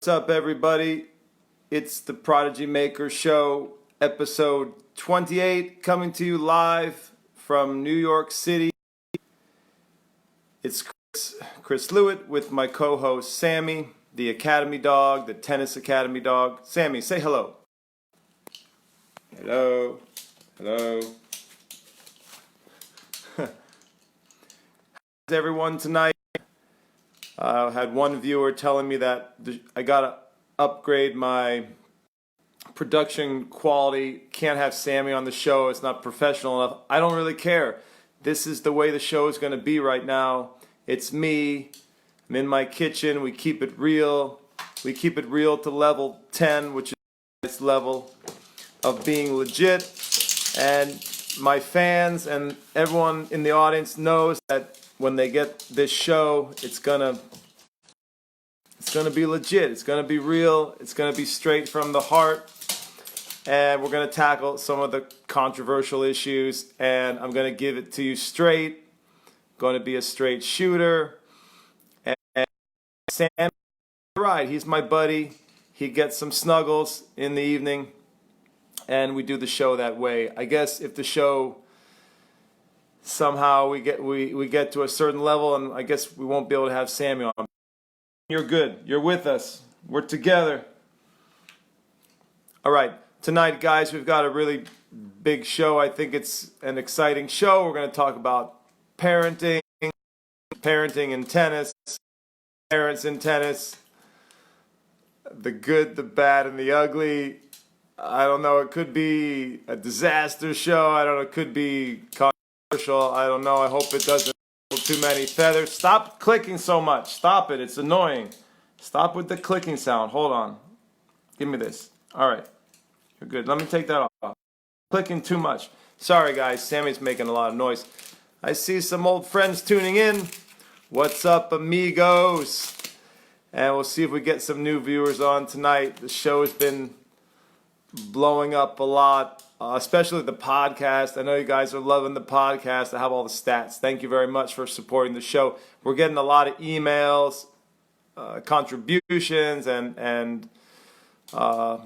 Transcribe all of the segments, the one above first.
What's up, everybody? It's the Prodigy Maker Show, episode 28, coming to you live from New York City. It's Chris Lewit with my co-host Sammy, the Academy Dog, the Tennis Academy Dog. Sammy, say hello. Hello. Hello. How's everyone tonight? I had one viewer telling me that I gotta upgrade my production quality. Can't have Sammy on the show. It's not professional enough. I don't really care. This is the way the show is going to be right now. It's me. I'm in my kitchen. We keep it real. We keep it real to level 10, which is this level of being legit. And my fans and everyone in the audience knows that when they get this show, it's gonna be legit. It's gonna be real. It's gonna be straight from the heart, and we're gonna tackle some of the controversial issues. And I'm gonna give it to you straight. Going to be a straight shooter. And Sam, right? He's my buddy. He gets some snuggles in the evening, and we do the show that way. I guess if the show somehow we get to a certain level, and I guess we won't be able to have Sammy on. You're good. You're with us. We're together. All right. Tonight, guys, we've got a really big show. I think it's an exciting show. We're going to talk about parenting in tennis, parents in tennis, the good, the bad, and the ugly. I don't know. It could be a disaster show. I don't know. It could be I don't know. I hope it doesn't pull too many feathers. Stop clicking so much. Stop it. It's annoying. Stop with the clicking sound. Hold on. Give me this. All right. You're good. Let me take that off. Clicking too much. Sorry, guys. Sammy's making a lot of noise. I see some old friends tuning in. What's up, amigos? And we'll see if we get some new viewers on tonight. The show has been blowing up a lot. Especially the podcast. I know you guys are loving the podcast. I have all the stats. Thank you very much for supporting the show. We're getting a lot of emails, contributions, and a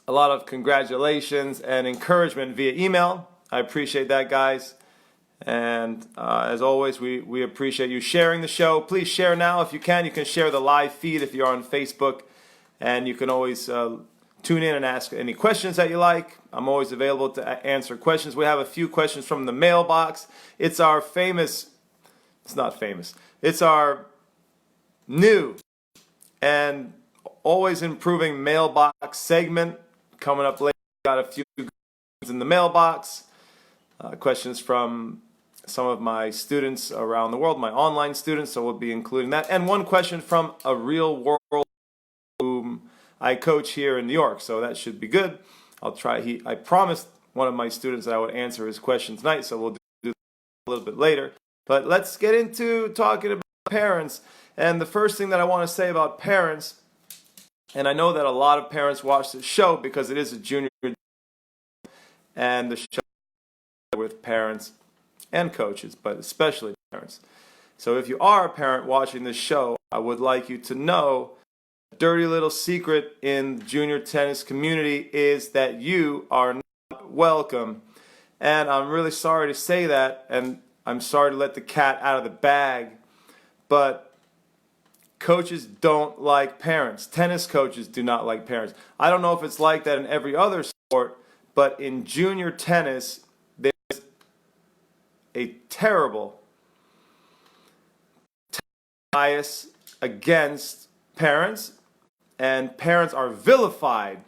lot of congratulations and encouragement via email. I appreciate that, guys. And as always, we appreciate you sharing the show. Please share now if you can. You can share the live feed if you're on Facebook. And you can always tune in and ask any questions that you like. I'm always available to answer questions. We have a few questions from the mailbox. It's our it's our new and always improving mailbox segment coming up later. Got a few questions in the mailbox. Questions from some of my students around the world, my online students, so we'll be including that. And one question from a real world whom I coach here in New York, so that should be good. I'll try. I promised one of my students that I would answer his question tonight, so we'll do that a little bit later. But let's get into talking about parents. And the first thing that I want to say about parents, and I know that a lot of parents watch the show because it is a junior, and the show with parents and coaches, but especially parents. So if you are a parent watching this show, I would like you to know dirty little secret in the junior tennis community is that you are not welcome. And I'm really sorry to say that, and I'm sorry to let the cat out of the bag, but coaches don't like parents. Tennis coaches do not like parents. I don't know if it's like that in every other sport, but in junior tennis, there's a terrible bias against parents. And parents are vilified.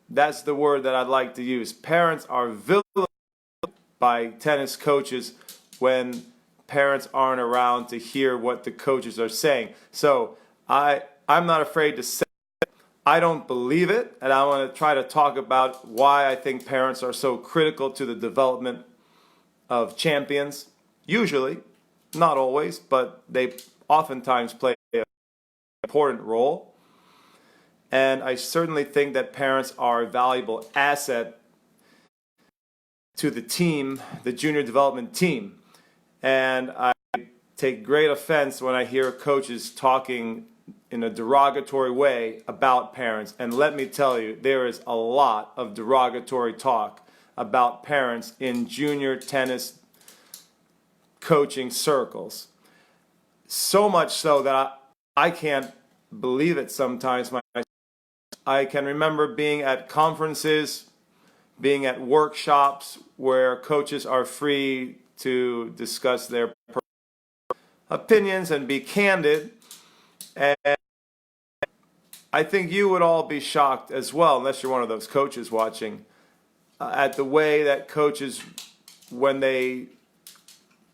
That's the word that I'd like to use. Parents are vilified by tennis coaches when parents aren't around to hear what the coaches are saying. So I'm not afraid to say it. I don't believe it. And I want to try to talk about why I think parents are so critical to the development of champions. Usually, not always, but they oftentimes play an important role. And I certainly think that parents are a valuable asset to the team, the junior development team. And I take great offense when I hear coaches talking in a derogatory way about parents. And let me tell you, there is a lot of derogatory talk about parents in junior tennis coaching circles. So much so that I can't believe it sometimes. I can remember being at conferences, being at workshops where coaches are free to discuss their opinions and be candid. And I think you would all be shocked as well, unless you're one of those coaches watching, at the way that coaches, when they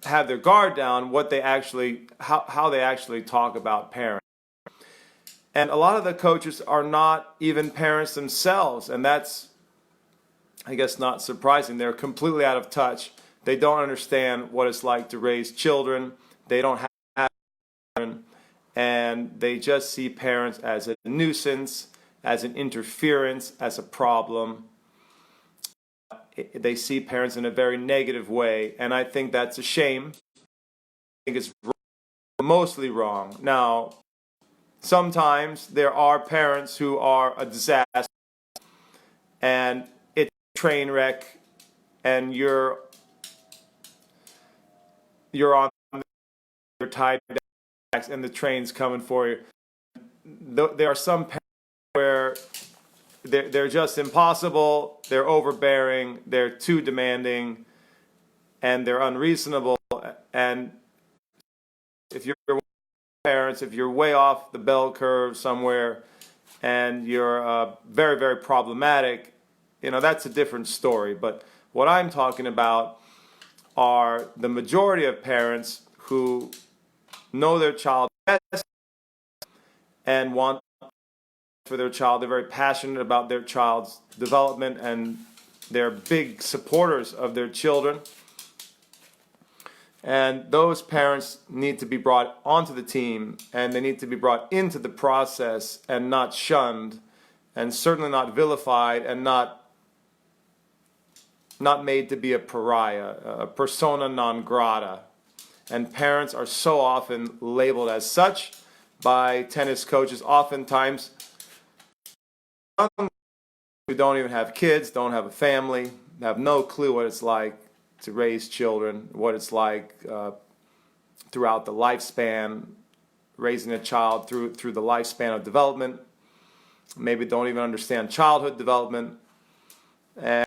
have their guard down, how they actually talk about parents. And a lot of the coaches are not even parents themselves, and that's, I guess, not surprising. They're completely out of touch. They don't understand what it's like to raise children. They don't have children, and they just see parents as a nuisance, as an interference, as a problem. They see parents in a very negative way, and I think that's a shame. I think it's mostly wrong. Now, sometimes there are parents who are a disaster, and it's a train wreck, and you're on you're tied down, and the train's coming for you. There are some parents where they're just impossible, they're overbearing, they're too demanding, and they're unreasonable. And if you're parents, if you're way off the bell curve somewhere and you're very, very problematic, that's a different story. But what I'm talking about are the majority of parents who know their child best and want for their child. They're very passionate about their child's development, and they're big supporters of their children. And those parents need to be brought onto the team, and they need to be brought into the process and not shunned, and certainly not vilified, and not made to be a pariah, a persona non grata. And parents are so often labeled as such by tennis coaches, oftentimes who don't even have kids, don't have a family, have no clue what it's like to raise children, what it's like throughout the lifespan, raising a child through the lifespan of development. Maybe don't even understand childhood development. And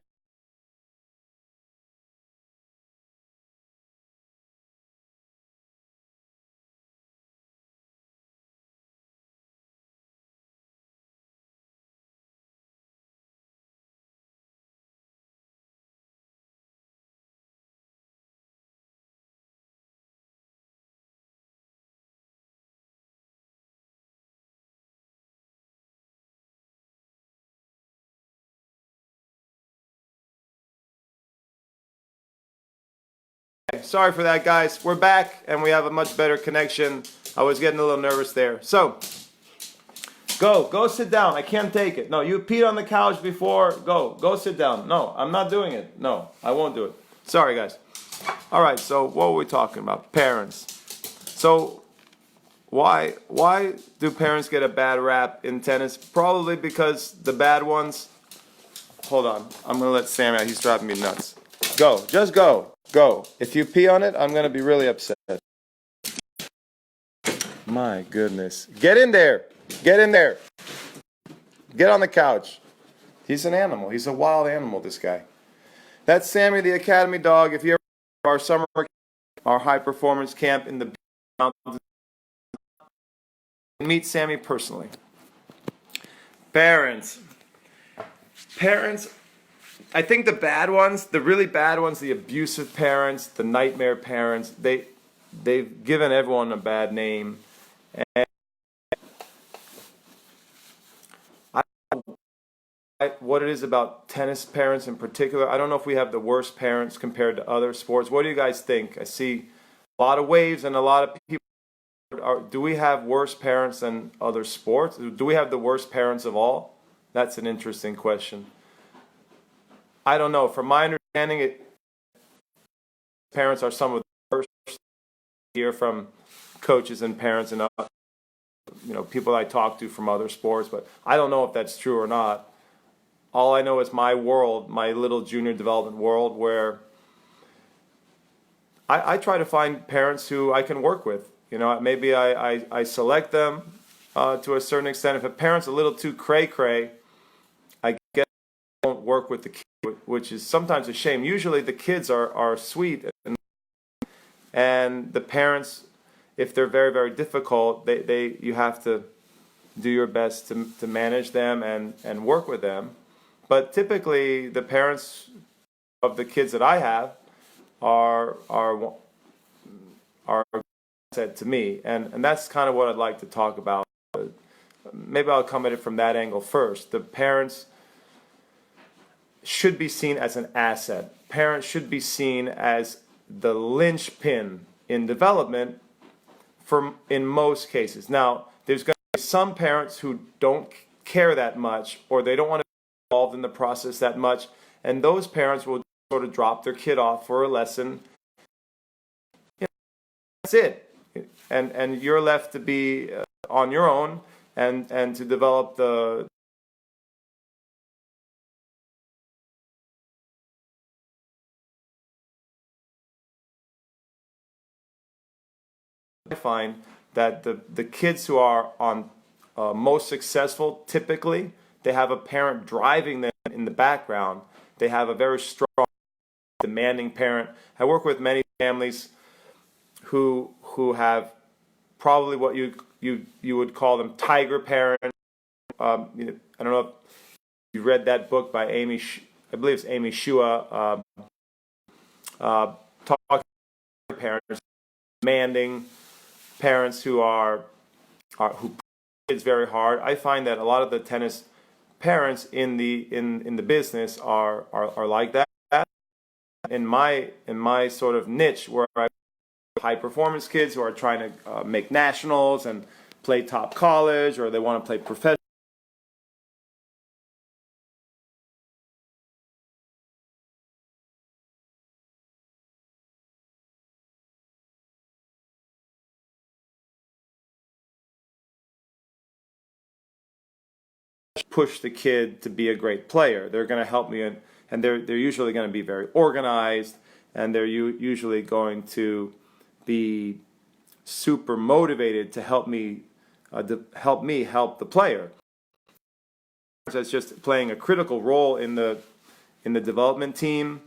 sorry for that, guys. We're back, and we have a much better connection. I was getting a little nervous there. So, go sit down. I can't take it. No, you peed on the couch before. Go sit down. No, I'm not doing it. No, I won't do it. Sorry, guys. All right, so what were we talking about? Parents. So, why do parents get a bad rap in tennis? Probably because the bad ones... Hold on. I'm going to let Sam out. He's driving me nuts. Go. Just go. Go. If you pee on it, I'm going to be really upset. My goodness. Get in there. Get in there. Get on the couch. He's an animal. He's a wild animal, this guy. That's Sammy the Academy dog. If you ever our summer, our high performance camp in the mountains, meet Sammy personally. Parents, I think the bad ones, the really bad ones, the abusive parents, the nightmare parents, they've given everyone a bad name. And what it is about tennis parents in particular, I don't know if we have the worst parents compared to other sports. What do you guys think? I see a lot of waves and a lot of people. Do we have worse parents than other sports? Do we have the worst parents of all? That's an interesting question. I don't know. From my understanding, parents are some of the first to hear from coaches and parents and people I talk to from other sports, but I don't know if that's true or not. All I know is my world, my little junior development world, where I try to find parents who I can work with. Maybe I select them to a certain extent. If a parent's a little too cray-cray, I guess I won't work with the kid, which is sometimes a shame. Usually the kids are sweet, and the parents, if they're very, very difficult, you have to do your best to manage them and work with them. But typically the parents of the kids that I have are said to me, and that's kind of what I'd like to talk about. Maybe I'll come at it from that angle first. The parents should be seen as an asset. Parents should be seen as the linchpin in development in most cases. Now, there's going to be some parents who don't care that much, or they don't want to be involved in the process that much, and those parents will sort of drop their kid off for a lesson. That's it. And you're left to be on your own and to develop the I find that the kids who are on most successful, typically they have a parent driving them in the background. They have a very strong, demanding parent. I work with many families who have probably what you would call them tiger parents. I don't know if you read that book by I believe it's Amy Shua, talking to parents, demanding parents who who push kids very hard. I find that a lot of the tennis parents in the business are like that. In my sort of niche, where I high performance kids who are trying to make nationals and play top college, or they want to play professional. Push the kid to be a great player. They're going to help me, and they're usually going to be very organized, and they're usually going to be super motivated to help me help the player. That's just playing a critical role in the development team.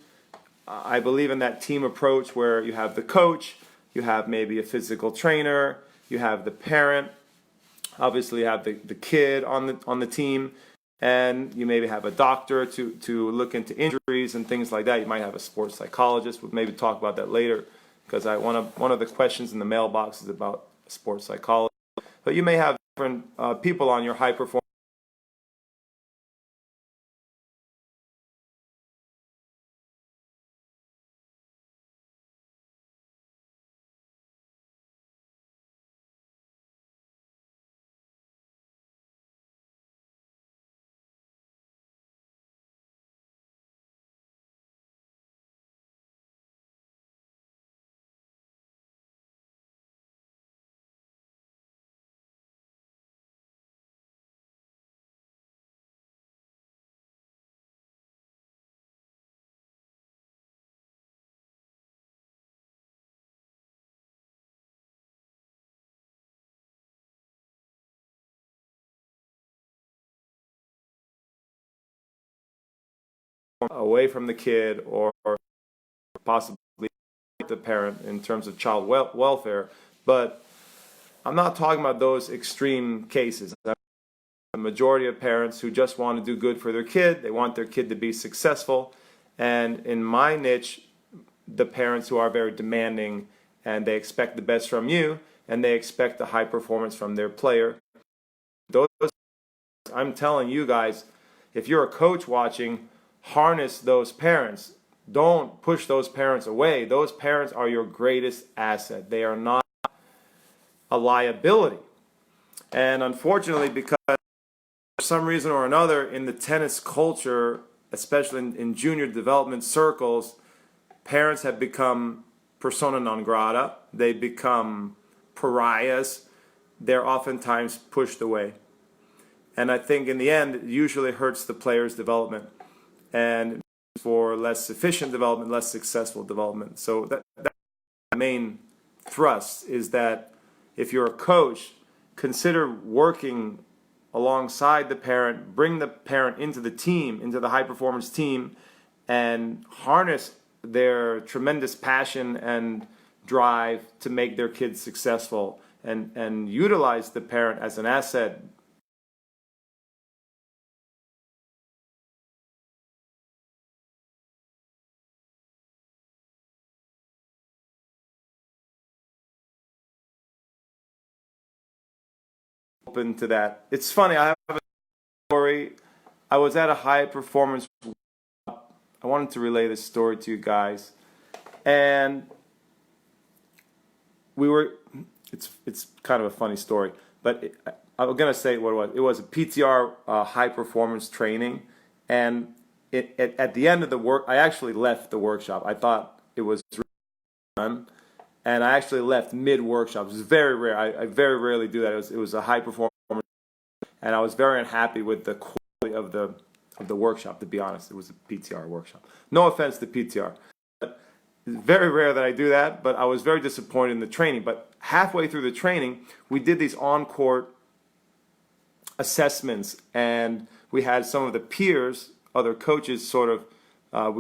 I believe in that team approach where you have the coach, you have maybe a physical trainer, you have the parent, obviously you have the kid on the team, and you maybe have a doctor to look into injuries and things like that. You might have a sports psychologist. We'll maybe talk about that later, because one of the questions in the mailbox is about sports psychology. But you may have different people on your high performance. Away from the kid, or possibly the parent in terms of child welfare. But I'm not talking about those extreme cases. The majority of parents who just want to do good for their kid, they want their kid to be successful. And in my niche, the parents who are very demanding, and they expect the best from you, and they expect the high performance from their player. Those, I'm telling you guys, if you're a coach watching, harness those parents. Don't push those parents away. Those parents are your greatest asset. They are not a liability. And unfortunately, because for some reason or another in the tennis culture, especially in junior development circles, parents have become persona non grata. They become pariahs. they're oftentimes pushed away. And I think in the end, it usually hurts the player's development and for less efficient development, less successful development. So that's the main thrust, is that if you're a coach, consider working alongside the parent, bring the parent into the team, into the high performance team, and harness their tremendous passion and drive to make their kids successful, and utilize the parent as an asset. Open to that. It's funny, I have a story. I was at a high performance. I wanted to relay this story to you guys, and we were. It's kind of a funny story, but I'm gonna say what it was. It was a PTR high performance training, and at the end of the work, I actually left the workshop. I thought it was done, and I actually left mid workshop. It was very rare. I very rarely do that. It was a high performance, and I was very unhappy with the quality of the workshop. To be honest, it was a PTR workshop. No offense to PTR, but it's very rare that I do that. But I was very disappointed in the training. But halfway through the training, we did these on-court assessments, and we had some of the peers, other coaches, sort of.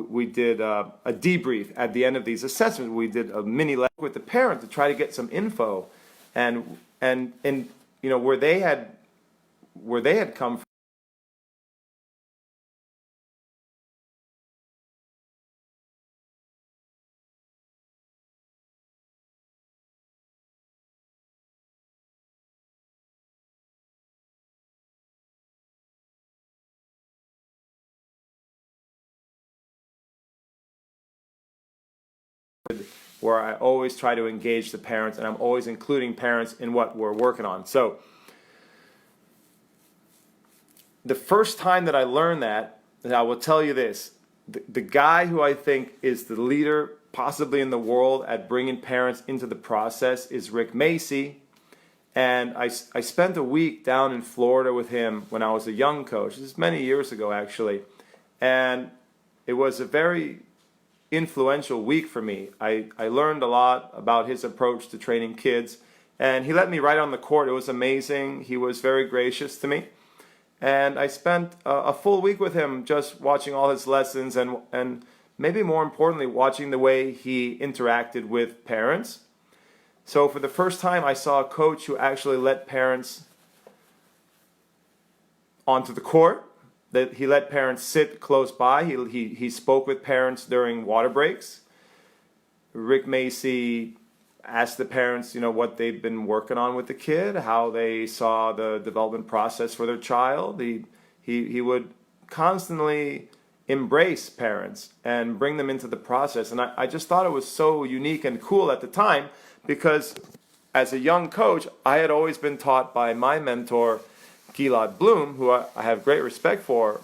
We did a debrief at the end of these assessments. We did a mini lecture with the parent to try to get some info, and you know where they had come from. Where I always try to engage the parents, and I'm always including parents in what we're working on. So the first time that I learned that, and I will tell you this, the guy who I think is the leader possibly in the world at bringing parents into the process is Rick Macy. And I spent a week down in Florida with him when I was a young coach. This is many years ago, actually. And it was a very influential week for me. I learned a lot about his approach to training kids, and he let me right on the court. It was amazing. He was very gracious to me, and I spent a full week with him just watching all his lessons, and maybe more importantly, watching the way he interacted with parents. So for the first time, I saw a coach who actually let parents onto the court. That he let parents sit close by. He spoke with parents during water breaks. Rick Macy asked the parents, you know, what they'd been working on with the kid, how they saw the development process for their child. He would constantly embrace parents and bring them into the process. And I just thought it was so unique and cool at the time, because as a young coach, I had always been taught by my mentor, Gilad Bloom, who I have great respect for,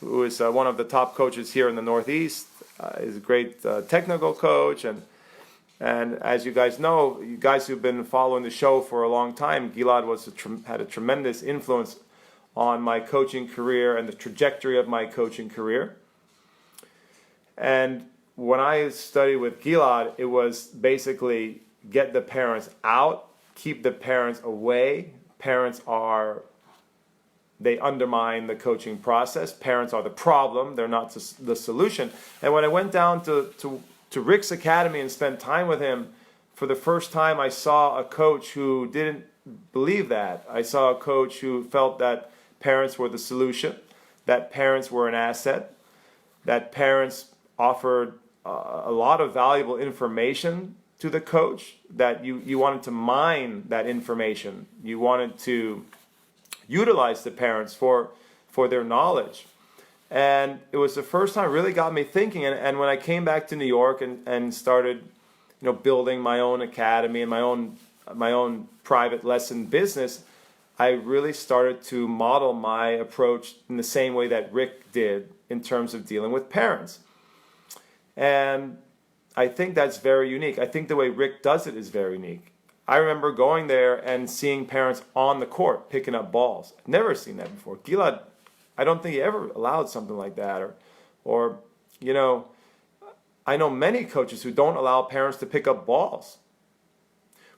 who is one of the top coaches here in the Northeast. Is a great technical coach, and as you guys know, you guys who've been following the show for a long time, Gilad had a tremendous influence on my coaching career and the trajectory of my coaching career. And when I studied with Gilad, it was basically get the parents out, keep the parents away. They undermine the coaching process. Parents are the problem. They're not the solution. And when I went down to Rick's Academy and spent time with him, for the first time I saw a coach who didn't believe that. I saw a coach who felt that parents were the solution, that parents were an asset, that parents offered a lot of valuable information to the coach, that you wanted to mine that information. You wanted to utilize the parents for their knowledge. And it was the first time it really got me thinking. And when I came back to New York and started, you know, building my own academy and my own private lesson business, I really started to model my approach in the same way that Rick did in terms of dealing with parents. And I think that's very unique. I think the way Rick does it is very unique. I remember going there and seeing parents on the court picking up balls. I've never seen that before. Gilad, I don't think he ever allowed something like that. Or you know, I know many coaches who don't allow parents to pick up balls,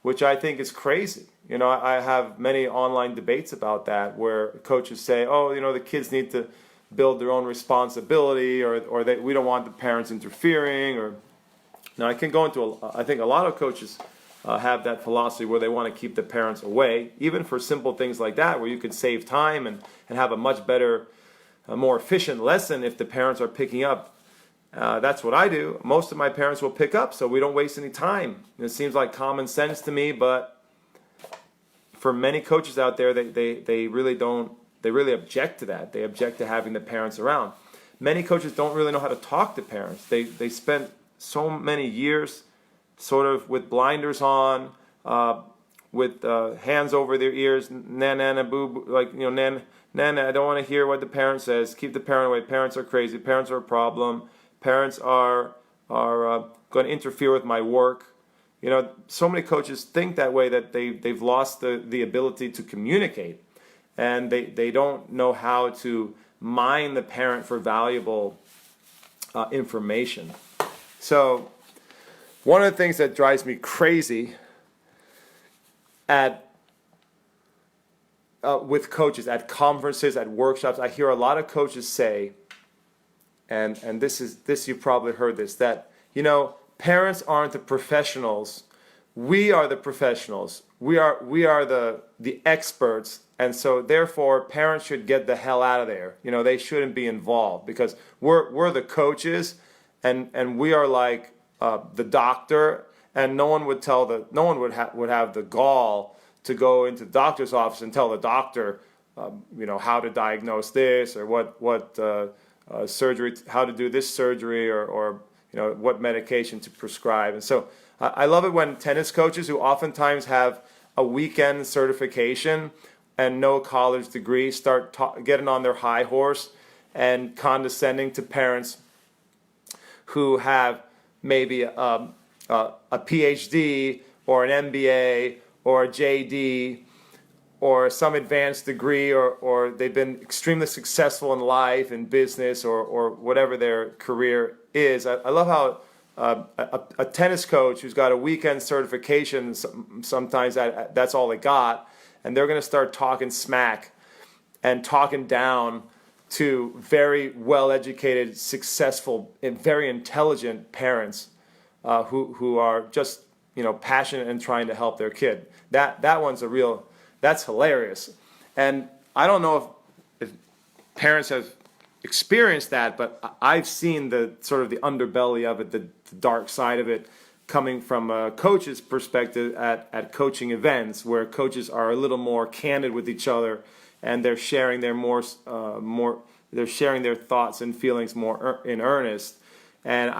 which I think is crazy. You know, I have many online debates about that where coaches say, oh, you know, the kids need to build their own responsibility, or we don't want the parents interfering. Or now I can go into, I think a lot of coaches have that philosophy where they want to keep the parents away, even for simple things like that, where you could save time and have a much better, more efficient lesson if the parents are picking up. That's what I do. Most of my parents will pick up, so we don't waste any time. And it seems like common sense to me, but for many coaches out there, they really don't. They really object to that. They object to having the parents around. Many coaches don't really know how to talk to parents. They spent so many years sort of with blinders on, with hands over their ears, nana boo, like, you know, nana, I don't want to hear what the parent says. Keep the parent away. Parents are crazy. Parents are a problem. Parents are going to interfere with my work. You know, so many coaches think that way, that they've lost the ability to communicate, and they don't know how to mine the parent for valuable information. So one of the things that drives me crazy with coaches at conferences, at workshops, I hear a lot of coaches say, and this you've probably heard this, that, you know, parents aren't the professionals. We are the professionals. We are the experts, and so therefore parents should get the hell out of there. You know, they shouldn't be involved because we're the coaches, and we are like the doctor, and no one would have the gall to go into the doctor's office and tell the doctor, you know, how to diagnose this, or what surgery, how to do this surgery, or you know, what medication to prescribe. And so I love it when tennis coaches, who oftentimes have a weekend certification and no college degree, start getting on their high horse and condescending to parents who have maybe a PhD or an MBA or a JD or some advanced degree, or they've been extremely successful in life, in business, or whatever their career is. I love how a tennis coach who's got a weekend certification, sometimes that's all they got, and they're going to start talking smack and talking down to very well-educated, successful, and very intelligent parents who are just, you know, passionate and trying to help their kid. That one's that's hilarious. And I don't know if parents have experienced that, but I've seen the sort of the underbelly of it, the dark side of it, coming from a coach's perspective at coaching events, where coaches are a little more candid with each other, and they're sharing their they're sharing their thoughts and feelings more in earnest. And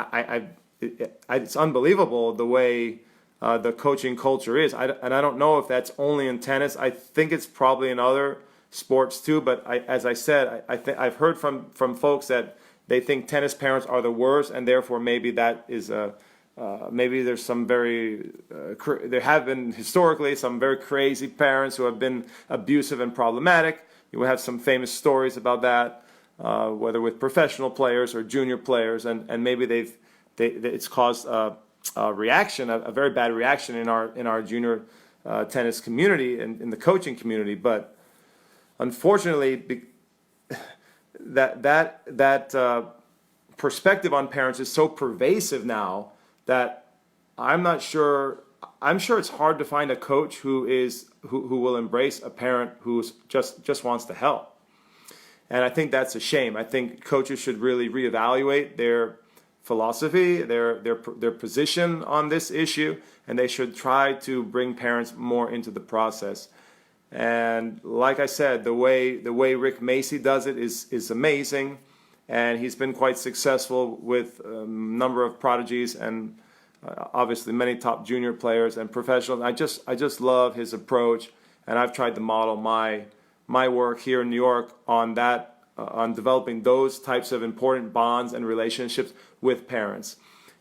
it's unbelievable the way the coaching culture is. And I don't know if that's only in tennis. I think it's probably in other sports too. But as I said, I've heard from folks that they think tennis parents are the worst, and therefore maybe that is maybe there's some there have been historically some very crazy parents who have been abusive and problematic. You will have some famous stories about that, whether with professional players or junior players, and maybe it's caused a reaction, a very bad reaction in our junior tennis community and in the coaching community. But unfortunately, that perspective on parents is so pervasive now that I'm sure it's hard to find a coach who will embrace a parent who just wants to help. And I think that's a shame. I think coaches should really reevaluate their philosophy, their position on this issue, and they should try to bring parents more into the process. And like I said, the way Rick Macy does it is amazing, and he's been quite successful with a number of prodigies and obviously many top junior players and professionals. I just love his approach, and I've tried to model my work here in New York on that. On developing those types of important bonds and relationships with parents.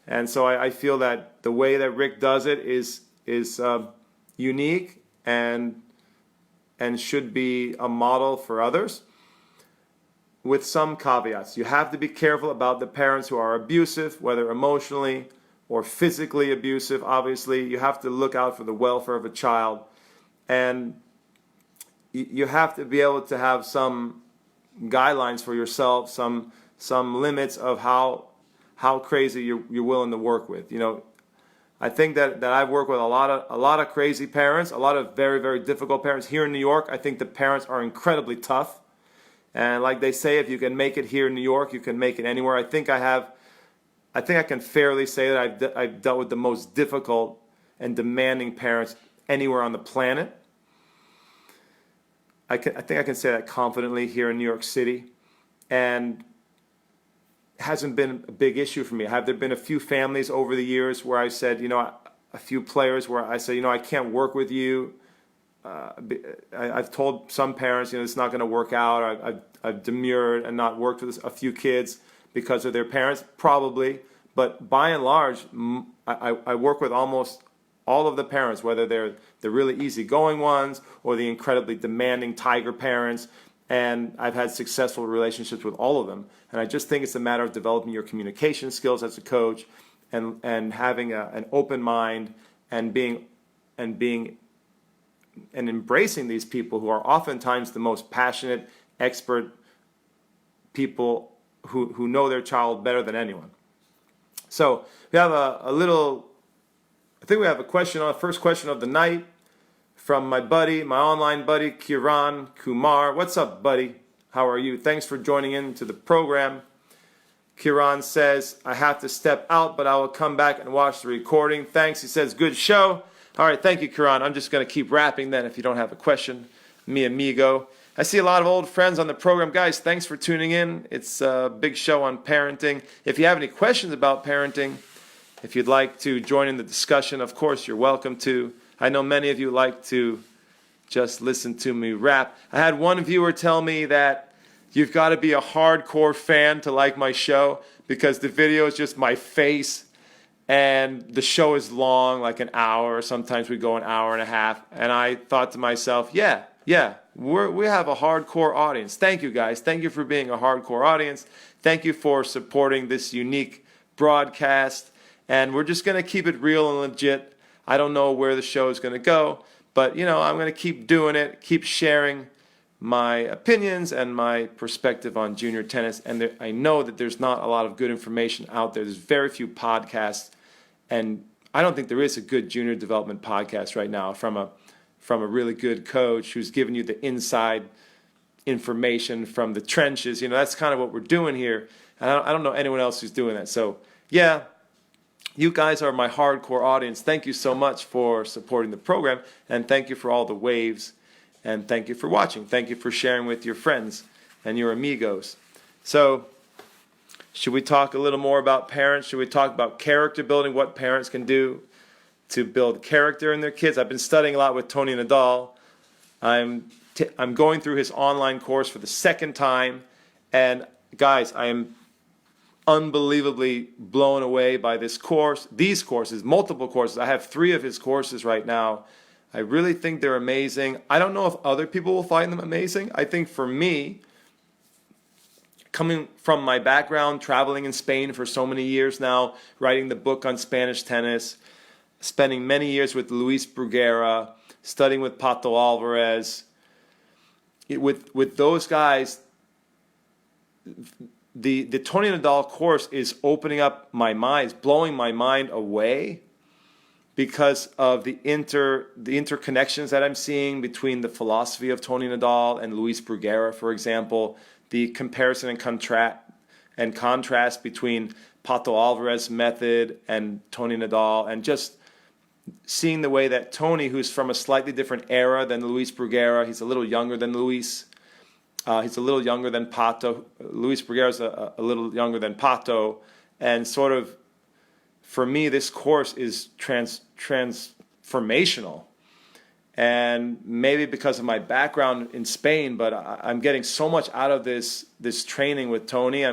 And so I feel that the way that Rick does it is unique and should be a model for others, with some caveats. You have to be careful about the parents who are abusive, whether emotionally or physically abusive. Obviously, you have to look out for the welfare of a child, and you have to be able to have some guidelines for yourself, some limits of how crazy you're willing to work with. You know, I think that I've worked with a lot of crazy parents, a lot of very, very difficult parents. Here in New York, I think the parents are incredibly tough. And like they say, if you can make it here in New York, you can make it anywhere. I think I can fairly say that I've dealt with the most difficult and demanding parents anywhere on the planet. I think I can say that confidently here in New York City. And it hasn't been a big issue for me. Have there been a few families over the years where I said, you know, a few players where I said, you know, I can't work with you. I've told some parents, you know, it's not going to work out. I've demurred and not worked with a few kids because of their parents, probably. But by and large, I work with almost all of the parents, whether they're the really easygoing ones or the incredibly demanding tiger parents. And I've had successful relationships with all of them. And I just think it's a matter of developing your communication skills as a coach and having an open mind and embracing these people who are oftentimes the most passionate, expert people who know their child better than anyone. So we have I think we have a question on the first question of the night from my online buddy, Kiran Kumar. What's up, buddy? How are you? Thanks for joining in to the program. Kiran says, I have to step out, but I will come back and watch the recording. Thanks. He says, good show. All right, thank you, Kiran. I'm just going to keep rapping then if you don't have a question. Mi amigo. I see a lot of old friends on the program. Guys, thanks for tuning in. It's a big show on parenting. If you have any questions about parenting, if you'd like to join in the discussion, of course, you're welcome to. I know many of you like to just listen to me rap. I had one viewer tell me that you've got to be a hardcore fan to like my show because the video is just my face and the show is long, like an hour. Sometimes we go an hour and a half. And I thought to myself, we have a hardcore audience. Thank you, guys. Thank you for being a hardcore audience. Thank you for supporting this unique broadcast. And we're just going to keep it real and legit. I don't know where the show is going to go, but, you know, I'm going to keep doing it, keep sharing my opinions and my perspective on junior tennis. And I know that there's not a lot of good information out there. There's very few podcasts, and I don't think there is a good junior development podcast right now from a really good coach who's giving you the inside information from the trenches. You know, that's kind of what we're doing here. And I don't know anyone else who's doing that. So, yeah, you guys are my hardcore audience. Thank you so much for supporting the program, and thank you for all the waves, and thank you for watching. Thank you for sharing with your friends and your amigos. So, should we talk a little more about parents? Should we talk about character building, what parents can do to build character in their kids? I've been studying a lot with Tony Nadal. I'm going through his online course for the second time, and guys, I am unbelievably blown away by this course, these courses, multiple courses. I have 3 of his courses right now. I really think they're amazing. I don't know if other people will find them amazing. I think for me, coming from my background, traveling in Spain for so many years now, writing the book on Spanish tennis, spending many years with Luis Bruguera, studying with Pato Alvarez, with those guys, the Tony Nadal course is opening up my mind, it's blowing my mind away because of the interconnections that I'm seeing between the philosophy of Tony Nadal and Luis Bruguera, for example, the comparison and contrast between Pato Alvarez's method and Tony Nadal, and just seeing the way that Tony, who's from a slightly different era than Luis Bruguera, he's a little younger than Luis. He's a little younger than Pato. Luis Bruguera's a little younger than Pato. And sort of, for me, this course is transformational. And maybe because of my background in Spain, but I'm getting so much out of this training with Tony.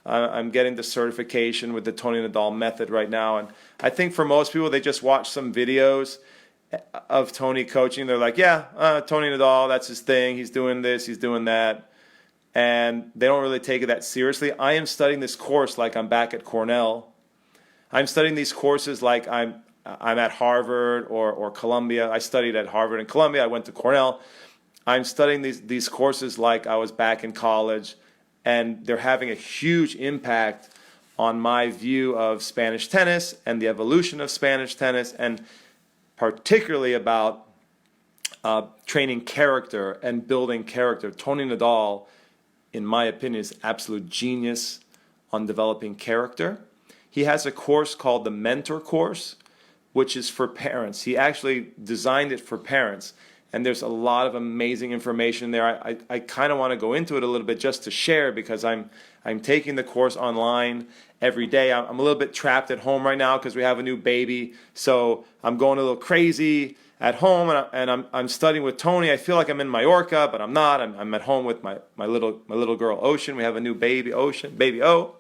I'm getting the certification with the Tony Nadal method right now. And I think for most people, they just watch some videos of Tony coaching. They're like, yeah, Tony Nadal, that's his thing. He's doing this, he's doing that. And they don't really take it that seriously. I am studying this course like I'm back at Cornell. I'm studying these courses like I'm at Harvard or Columbia. I studied at Harvard and Columbia. I went to Cornell. I'm studying these courses like I was back in college, and they're having a huge impact on my view of Spanish tennis and the evolution of Spanish tennis, and particularly about training character and building character. Tony Nadal, in my opinion, is absolute genius on developing character. He has a course called the Mentor Course, which is for parents. He actually designed it for parents. And there's a lot of amazing information there. I kind of want to go into it a little bit just to share, because I'm taking the course online every day. I'm a little bit trapped at home right now because we have a new baby. So I'm going a little crazy at home, and I'm studying with Tony. I feel like I'm in Mallorca, but I'm not. I'm at home with my little girl Ocean. We have a new baby, Ocean, baby O.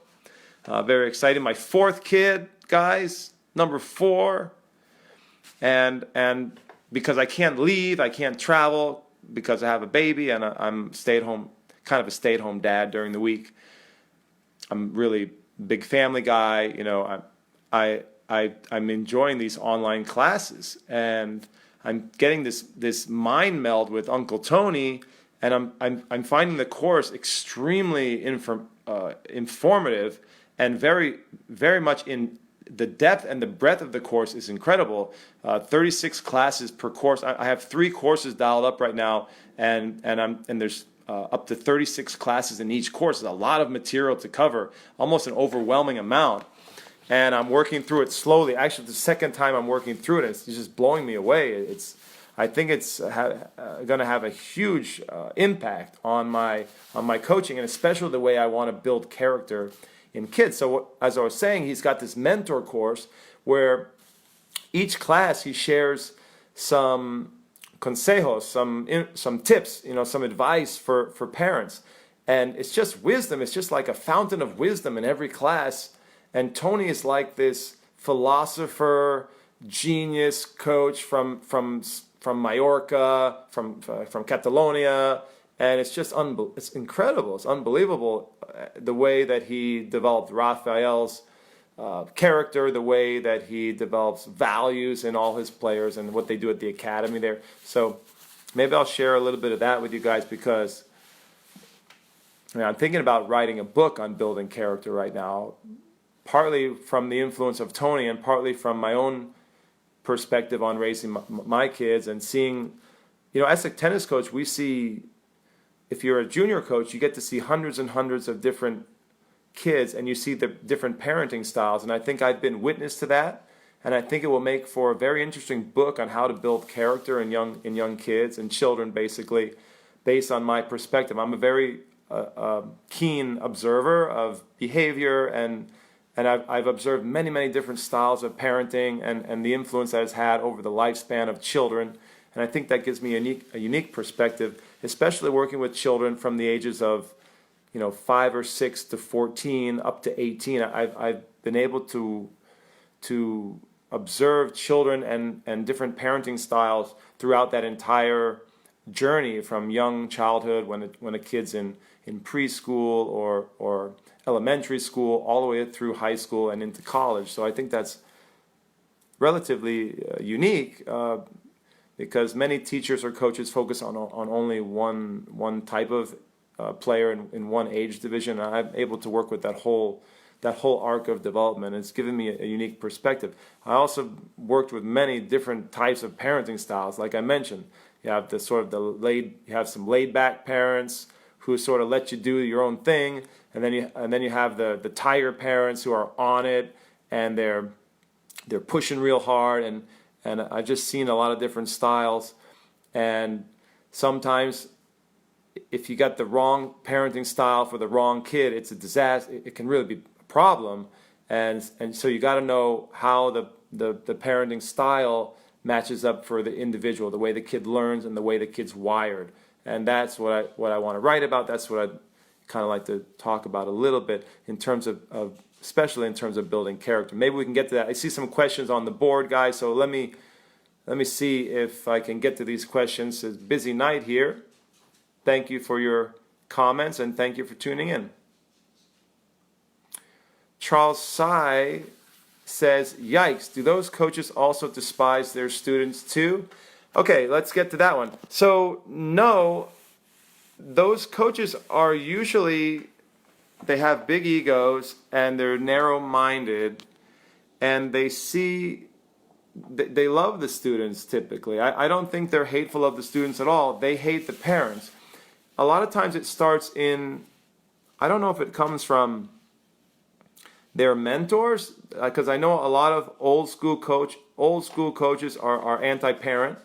Very excited. My fourth kid, guys, number 4, and because I can't leave, I can't travel because I have a baby, and I'm kind of a stay-at-home dad during the week. I'm really big family guy. You know, I'm enjoying these online classes, and I'm getting this mind meld with Uncle Tony, and I'm finding the course extremely informative, and very, very much in the depth and the breadth of the course is incredible. 36 classes per course. I have 3 courses dialed up right now, and there's up to 36 classes in each course. There's a lot of material to cover, almost an overwhelming amount. And I'm working through it slowly. Actually, the second time I'm working through it, it's just blowing me away. I think it's going to have a huge impact on my coaching, and especially the way I want to build character in kids. So as I was saying, he's got this mentor course where each class he shares some consejos, some tips, some advice for parents. And it's just wisdom. It's just like a fountain of wisdom in every class. And Tony is like this philosopher, genius coach from Mallorca, from Catalonia. And it's just it's incredible. It's unbelievable the way that he developed Rafael's character, the way that he develops values in all his players, and what they do at the academy there. So maybe I'll share a little bit of that with you guys, because I'm thinking about writing a book on building character right now, partly from the influence of Tony and partly from my own perspective on raising my kids and seeing, as a tennis coach, we see, if you're a junior coach, you get to see hundreds and hundreds of different kids, and you see the different parenting styles. And I think I've been witness to that, and I think it will make for a very interesting book on how to build character in young kids and children, basically, based on my perspective. I'm a very keen observer of behavior, and I've observed many, many different styles of parenting and the influence that it's had over the lifespan of children. And I think that gives me a unique perspective, especially working with children from the ages of 5 or 6 to 14 up to 18. I've been able to observe children and different parenting styles throughout that entire journey, from young childhood when a kid's in preschool or elementary school, all the way through high school and into college. So I think that's relatively unique, because many teachers or coaches focus on only one type of player in one age division. And I'm able to work with that whole arc of development. It's given me a unique perspective. I also worked with many different types of parenting styles. Like I mentioned, you have you have some laid back parents who sort of let you do your own thing, and then you have the tiger parents who are on it, and they're pushing real hard, and I've just seen a lot of different styles. And sometimes if you got the wrong parenting style for the wrong kid, it's a disaster. It can really be a problem. And so you got to know how the parenting style matches up for the individual, the way the kid learns and the way the kid's wired. And that's what I want to write about. That's what I'd kind of like to talk about a little bit in terms of especially in terms of building character. Maybe we can get to that. I see some questions on the board, guys, so let me Let me see if I can get to these questions. It's a busy night here. Thank you for your comments and thank you for tuning in. Charles Sy says, yikes, do those coaches also despise their students too? Okay, let's get to that one. So, no, those coaches are usually, they have big egos and they're narrow-minded and they love the students typically. I don't think they're hateful of the students at all. They hate the parents. A lot of times it starts in, I don't know if it comes from their mentors, because I know a lot of old school coaches are anti-parent,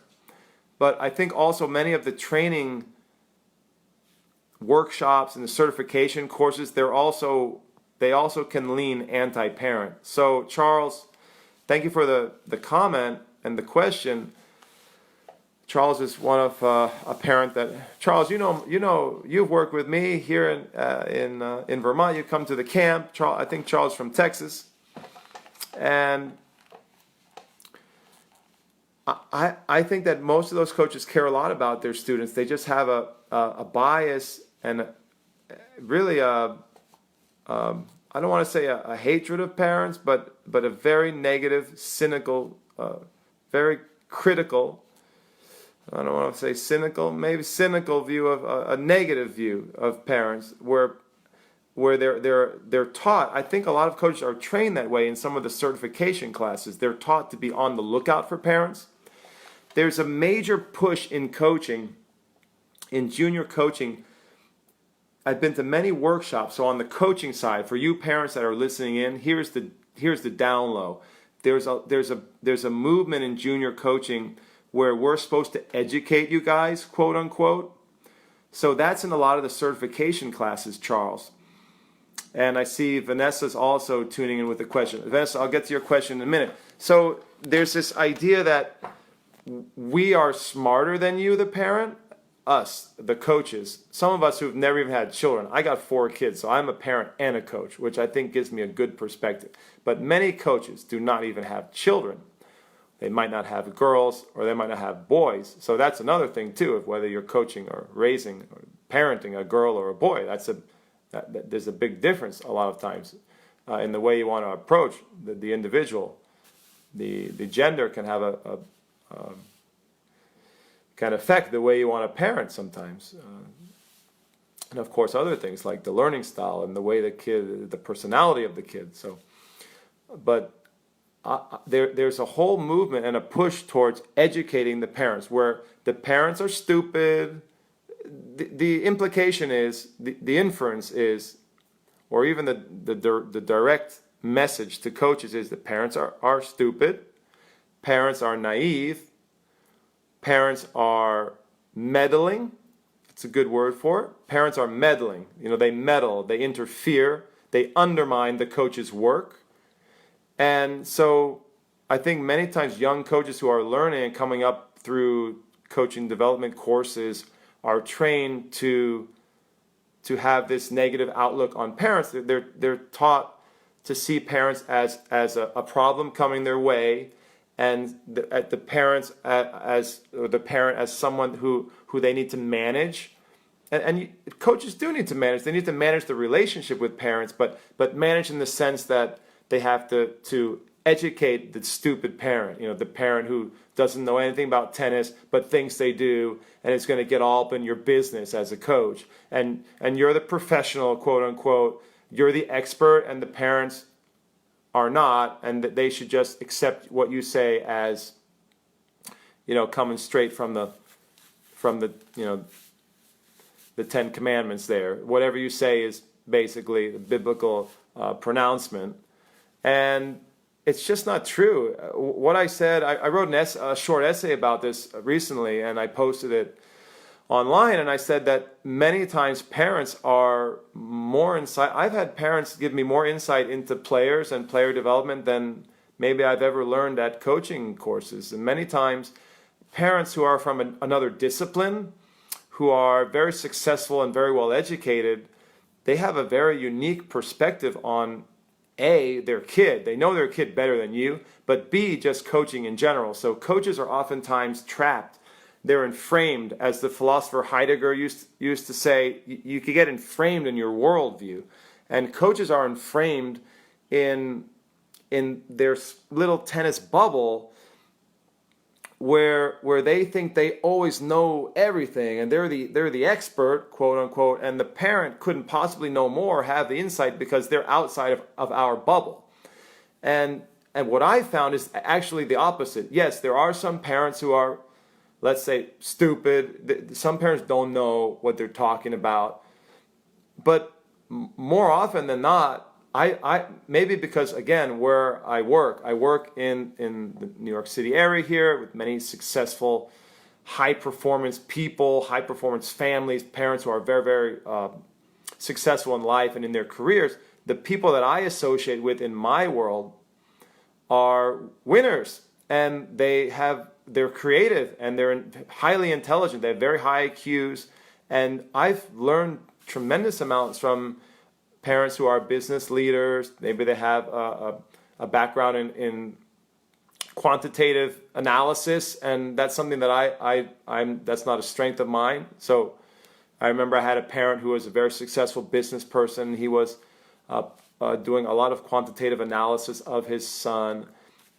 but I think also many of the training workshops and the certification courses, they also can lean anti-parent. So Charles, thank you for the comment and the question. Charles is one of a parent that, Charles, you've worked with me here in Vermont. You come to the camp. I think Charles is from Texas, and I think that most of those coaches care a lot about their students. They just have a bias and really I don't want to say a hatred of parents, but a very negative, cynical, very critical. I don't want to say cynical, maybe cynical view of a negative view of parents, where they're taught. I think a lot of coaches are trained that way in some of the certification classes. They're taught to be on the lookout for parents. There's a major push in coaching, in junior coaching. I've been to many workshops. So on the coaching side, for you parents that are listening in, here's the down low. There's a movement in junior coaching where we're supposed to educate you guys, quote unquote. So that's in a lot of the certification classes, Charles. And I see Vanessa's also tuning in with a question. Vanessa, I'll get to your question in a minute. So there's this idea that we are smarter than you, the parent, us, the coaches. Some of us who've never even had children. I got 4 kids, so I'm a parent and a coach, which I think gives me a good perspective. But many coaches do not even have children. They might not have girls or they might not have boys. So that's another thing too, of whether you're coaching or raising or parenting a girl or a boy. There's a big difference a lot of times in the way you want to approach the individual. The gender can have can affect the way you want to parent sometimes. And of course other things like the learning style and the way the personality of the kid. So, but there's a whole movement and a push towards educating the parents, where the parents are stupid. The implication is, the inference is, or even the direct message to coaches is that parents are stupid, parents are naive, parents are meddling. That's a good word for it. Parents are meddling. They meddle, they interfere, they undermine the coach's work. And so I think many times young coaches who are learning and coming up through coaching development courses are trained to have this negative outlook on parents. They're taught to see parents as a problem coming their way, and the parent as someone who they need to manage. And coaches do need to manage. They need to manage the relationship with parents, but manage in the sense that they have to educate the stupid parent, the parent who doesn't know anything about tennis but thinks they do, and it's going to get all up in your business as a coach. And you're the professional, quote unquote. You're the expert, and the parents are not, and that they should just accept what you say as, coming straight from the the 10 Commandments there. Whatever you say is basically the biblical pronouncement. And it's just not true. What I said, I wrote a short essay about this recently, and I posted it online, and I said that many times parents are more insight. I've had parents give me more insight into players and player development than maybe I've ever learned at coaching courses. And many times parents who are from another discipline, who are very successful and very well educated, they have a very unique perspective on A, their kid. They know their kid better than you, but B, just coaching in general. So coaches are oftentimes trapped. They're inframed, as the philosopher Heidegger used to say. You could get inframed in your worldview, and coaches are inframed in their little tennis bubble, where they think they always know everything and they're the expert, quote unquote, and the parent couldn't possibly know more, have the insight, because they're outside of our bubble. And what I found is actually the opposite. Yes, there are some parents who are, let's say, stupid. Some parents don't know what they're talking about. But more often than not, I maybe because, again, where I work in the New York City area here with many successful, high performance people, high performance families, parents who are very, very successful in life and in their careers. The people that I associate with in my world are winners, and they're creative, and they're highly intelligent. They have very high IQs, and I've learned tremendous amounts from parents who are business leaders. Maybe they have a background in quantitative analysis, and that's something that that's not a strength of mine. So I remember I had a parent who was a very successful business person. He was doing a lot of quantitative analysis of his son,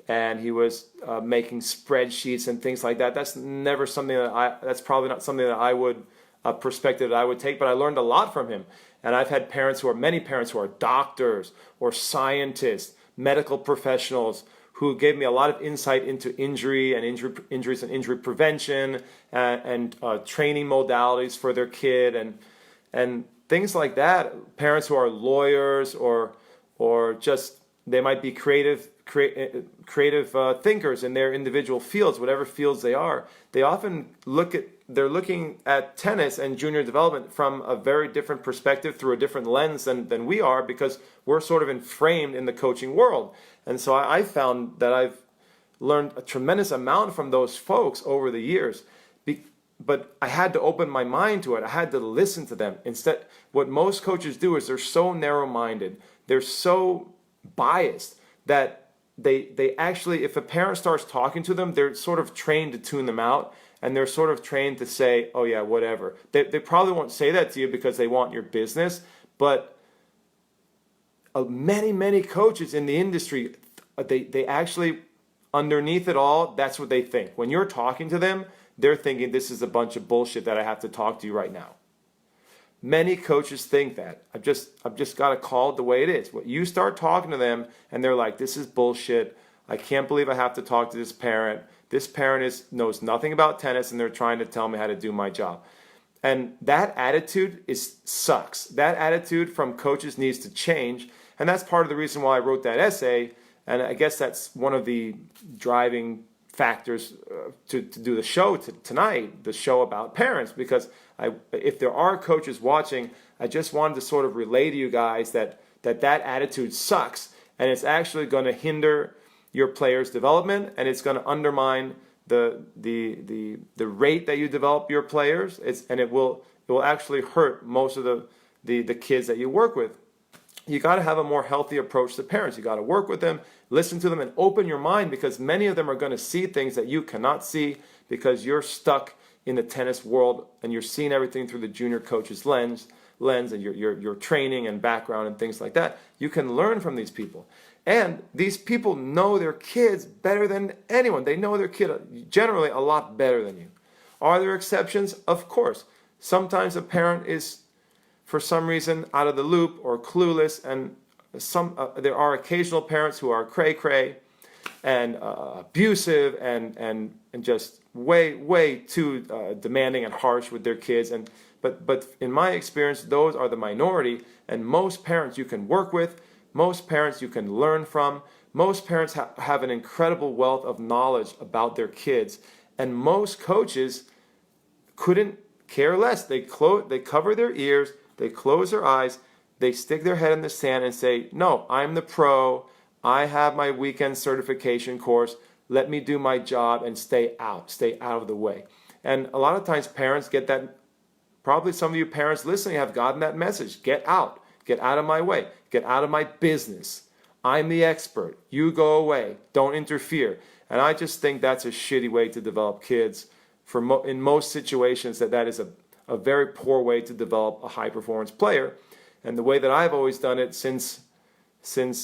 and he was making spreadsheets and things like that. That's never something that's probably not something that I would, a perspective that I would take, but I learned a lot from him. And I've had many parents who are doctors or scientists, medical professionals, who gave me a lot of insight into injuries and injury prevention, and training modalities for their kid, and things like that. Parents who are lawyers or just, they might be creative thinkers in their individual fields, whatever fields they are. They often they're looking at tennis and junior development from a very different perspective, through a different lens than we are, because we're sort of inframed in the coaching world. And so I found that I've learned a tremendous amount from those folks over the years. But I had to open my mind to it. I had to listen to them. Instead, what most coaches do is they're so narrow-minded, they're so biased, that they actually, if a parent starts talking to them, they're sort of trained to tune them out, and they're sort of trained to say, oh yeah, whatever. They probably won't say that to you because they want your business, but many coaches in the industry, they actually, underneath it all, that's what they think. When you're talking to them, they're thinking, this is a bunch of bullshit that I have to talk to you right now. Many coaches think that. I've just got to call it the way it is. When you start talking to them and they're like, this is bullshit. I can't believe I have to talk to this parent. This parent knows nothing about tennis, and they're trying to tell me how to do my job. And that attitude sucks. That attitude from coaches needs to change. And that's part of the reason why I wrote that essay. And I guess that's one of the driving factors to do the show tonight, the show about parents, because if there are coaches watching, I just wanted to sort of relay to you guys that attitude sucks, and it's actually going to hinder your players' development, and it's going to undermine the rate that you develop your players. It will actually hurt most of the kids that you work with. You got to have a more healthy approach to parents. You got to work with them, listen to them, and open your mind, because many of them are going to see things that you cannot see because you're stuck in the tennis world and you're seeing everything through the junior coach's lens and your training and background and things like that. You can learn from these people. And these people know their kids better than anyone. They know their kid generally a lot better than you. Are there exceptions? Of course. Sometimes a parent is, for some reason, out of the loop or clueless, and there are occasional parents who are cray-cray and abusive and just way too demanding and harsh with their kids. But in my experience, those are the minority, and most parents you can work with, most parents you can learn from, most parents have an incredible wealth of knowledge about their kids, and most coaches couldn't care less. They cover their ears, they close their eyes, they stick their head in the sand and say, no, I'm the pro, I have my weekend certification course, let me do my job and stay out of the way. And a lot of times parents get that. Probably some of you parents listening have gotten that message. Get out of my way, get out of my business. I'm the expert. You go away. Don't interfere. And I just think that's a shitty way to develop kids. In most situations, that is a very poor way to develop a high-performance player. And the way that I've always done it since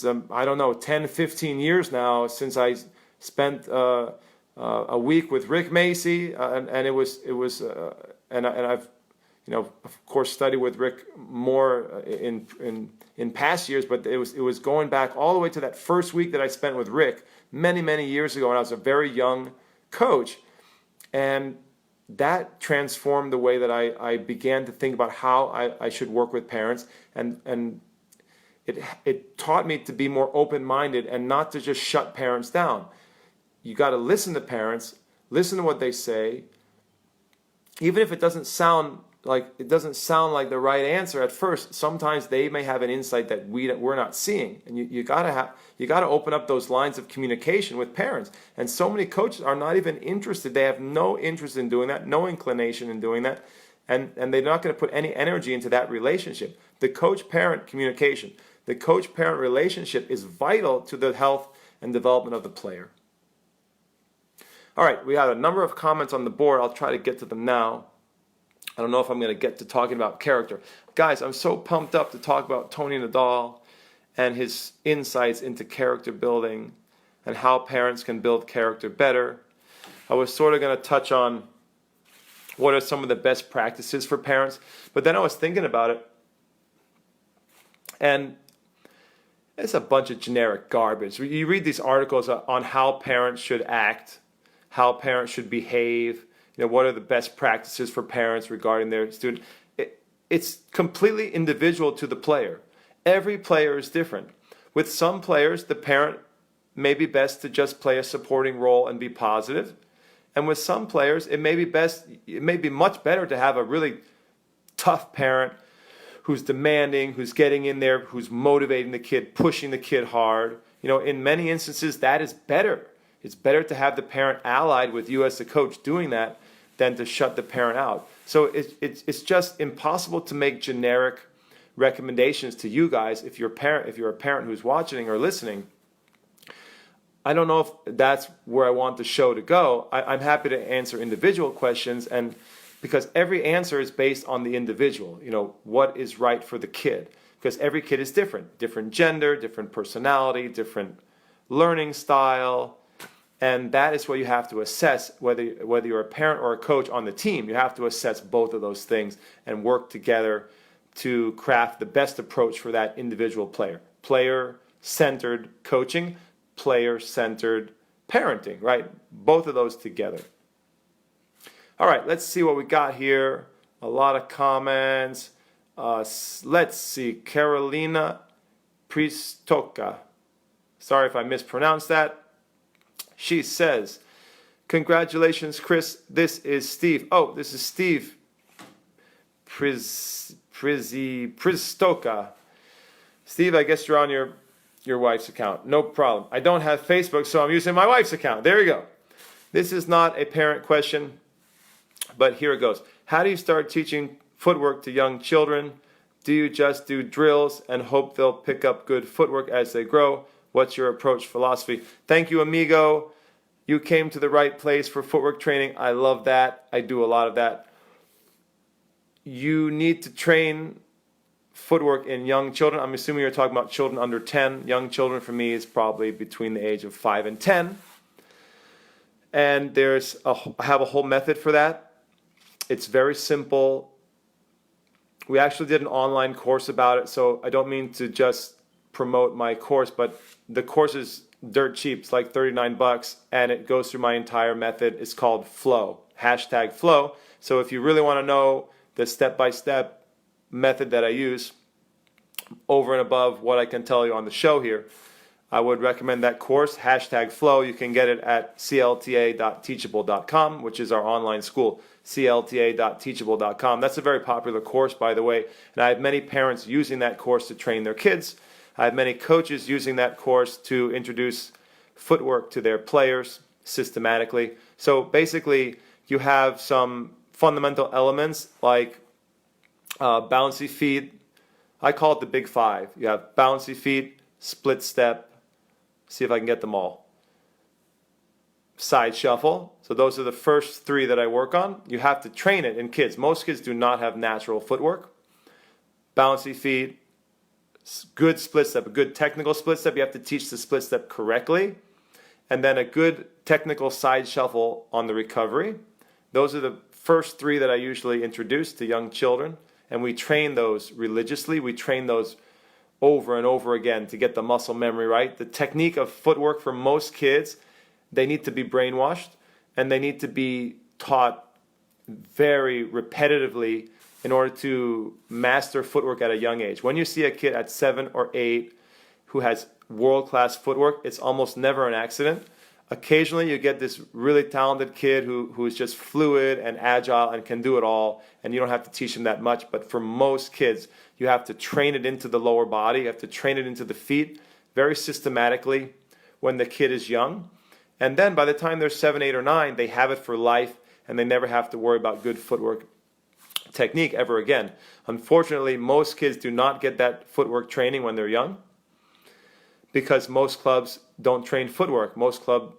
I don't know, 10, 15 years now, since I spent a week with Rick Macy, and I've, of course, studied with Rick more in past years, but it was going back all the way to that first week that I spent with Rick many years ago when I was a very young coach, and that transformed the way that I began to think about how I should work with parents, and it taught me to be more open-minded and not to just shut parents down. You got to listen to parents, listen to what they say, even if it doesn't sound like the right answer at first. Sometimes they may have an insight that we're not seeing, and you got to open up those lines of communication with parents. And so many coaches are not even interested. They have no interest in doing that, no inclination in doing that, and they're not going to put any energy into that relationship. The coach-parent communication, the coach-parent relationship is vital to the health and development of the player. All right, we had a number of comments on the board. I'll try to get to them now. I don't know if I'm going to get to talking about character. Guys, I'm so pumped up to talk about Tony Nadal and his insights into character building and how parents can build character better. I was sort of going to touch on what are some of the best practices for parents, but then I was thinking about it, and it's a bunch of generic garbage. You read these articles on how parents should act, how parents should behave, what are the best practices for parents regarding their student. It's completely individual to the player. Every player is different. With some players, the parent may be best to just play a supporting role and be positive. And with some players, it may be much better to have a really tough parent who's demanding, who's getting in there, who's motivating the kid, pushing the kid hard. In many instances, that is better. It's better to have the parent allied with you as the coach doing that than to shut the parent out. So it's just impossible to make generic recommendations to you guys if you're a parent who's watching or listening. I don't know if that's where I want the show to go. I'm happy to answer individual questions, and because every answer is based on the individual, what is right for the kid. Because every kid is different gender, different personality, different learning style. And that is what you have to assess, whether you're a parent or a coach on the team. You have to assess both of those things and work together to craft the best approach for that individual player. Player-centered coaching, player-centered parenting, right? Both of those together. All right, let's see what we got here. A lot of comments. Let's see. Carolina Pristoka. Sorry if I mispronounced that. She says, congratulations, Chris. This is Steve. Oh, this is Steve Pristoka. Steve, I guess you're on your wife's account. No problem. I don't have Facebook, so I'm using my wife's account. There you go. This is not a parent question, but here it goes. How do you start teaching footwork to young children? Do you just do drills and hope they'll pick up good footwork as they grow? What's your approach philosophy? Thank you, amigo. You came to the right place for footwork training. I love that. I do a lot of that. You need to train footwork in young children. I'm assuming you're talking about children under 10. Young children for me is probably between the age of 5 and 10. And I have a whole method for that. It's very simple. We actually did an online course about it, so I don't mean to just promote my course, but the course is dirt cheap. It's like $39, and it goes through my entire method. It's called Flow, #Flow. So if you really want to know the step-by-step method that I use over and above what I can tell you on the show here, I would recommend that course, #Flow. You can get it at clta.teachable.com, which is our online school, clta.teachable.com. That's a very popular course, by the way, and I have many parents using that course to train their kids. I have many coaches using that course to introduce footwork to their players systematically. So basically, you have some fundamental elements like bouncy feet. I call it the big five. You have bouncy feet, split step, see if I can get them all. Side shuffle. So those are the first three that I work on. You have to train it in kids. Most kids do not have natural footwork. Bouncy feet, good split step, a good technical split step. You have to teach the split step correctly. And then a good technical side shuffle on the recovery. Those are the first three that I usually introduce to young children. And we train those religiously. We train those over and over again to get the muscle memory right. The technique of footwork for most kids, they need to be brainwashed and they need to be taught very repetitively in order to master footwork at a young age. When you see a kid at 7 or 8 who has world-class footwork, it's almost never an accident. Occasionally you get this really talented kid who is just fluid and agile and can do it all, and you don't have to teach him that much. But for most kids, you have to train it into the lower body, you have to train it into the feet very systematically when the kid is young. And then by the time they're 7, 8, or 9, they have it for life, and they never have to worry about good footwork technique ever again. Unfortunately, most kids do not get that footwork training when they're young because most clubs don't train footwork. Most club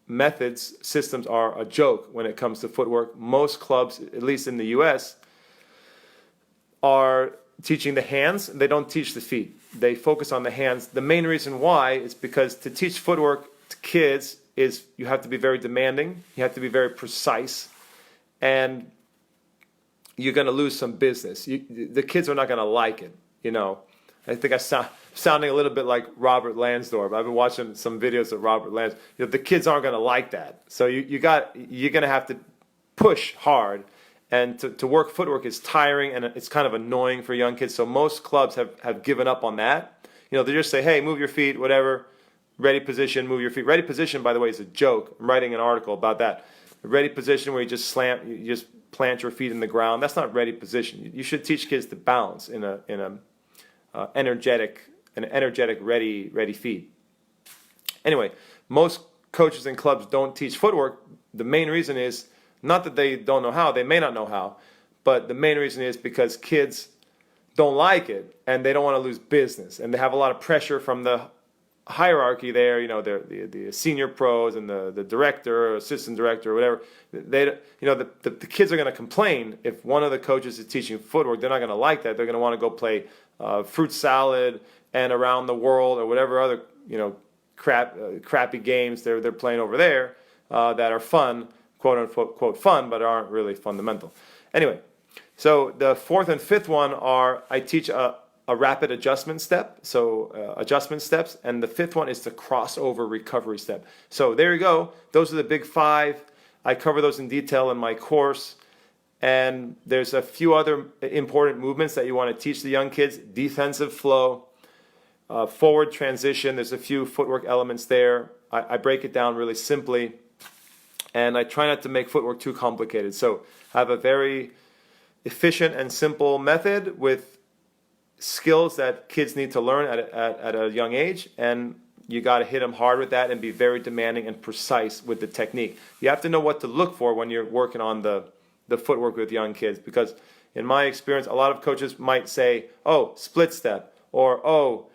methods, systems are a joke when it comes to footwork. Most clubs, at least in the US, are teaching the hands. They don't teach the feet. They focus on the hands. The main reason why is because to teach footwork to kids is you have to be very demanding. You have to be very precise. And you're going to lose some business. The kids are not going to like it, you know. I think sounding a little bit like Robert Lansdorf. I've been watching some videos of Robert Lansdorf. You know, the kids aren't going to like that. So you're going to have to push hard. And to work footwork is tiring and it's kind of annoying for young kids. So most clubs have given up on that. You know, they just say, hey, move your feet, whatever. Ready position, move your feet. Ready position, by the way, is a joke. I'm writing an article about that. The ready position where you just plant your feet in the ground. That's not ready position. You should teach kids to balance in an energetic ready feet. Anyway, most coaches and clubs don't teach footwork. The main reason is not that they don't know how, they may not know how, but the main reason is because kids don't like it and they don't want to lose business, and they have a lot of pressure from the hierarchy there. You know, the senior pros and the director or assistant director or whatever. The kids are going to complain if one of the coaches is teaching footwork. They're not going to like that. They're going to want to go play fruit salad and around the world or whatever other crappy games they're playing over there that are fun, quote unquote quote fun, but aren't really fundamental. Anyway, so the fourth and fifth one are I teach a rapid adjustment step, so adjustment steps, and the fifth one is the crossover recovery step. So there you go. Those are the big 5. I cover those in detail in my course. And there's a few other important movements that you want to teach the young kids. Defensive flow, forward transition. There's a few footwork elements there. I break it down really simply. And I try not to make footwork too complicated. So I have a very efficient and simple method with skills that kids need to learn at a young age, and you got to hit them hard with that and be very demanding and precise with the technique. You have to know what to look for when you're working on the footwork with young kids, because in my experience, a lot of coaches might say, oh, split step, or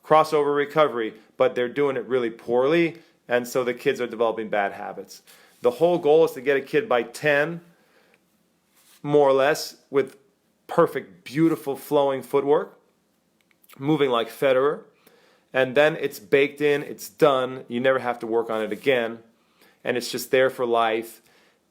crossover recovery, but they're doing it really poorly, and so the kids are developing bad habits. The whole goal is to get a kid by 10, more or less, with perfect, beautiful, flowing footwork, moving like Federer, and then it's baked in, it's done, you never have to work on it again, and it's just there for life.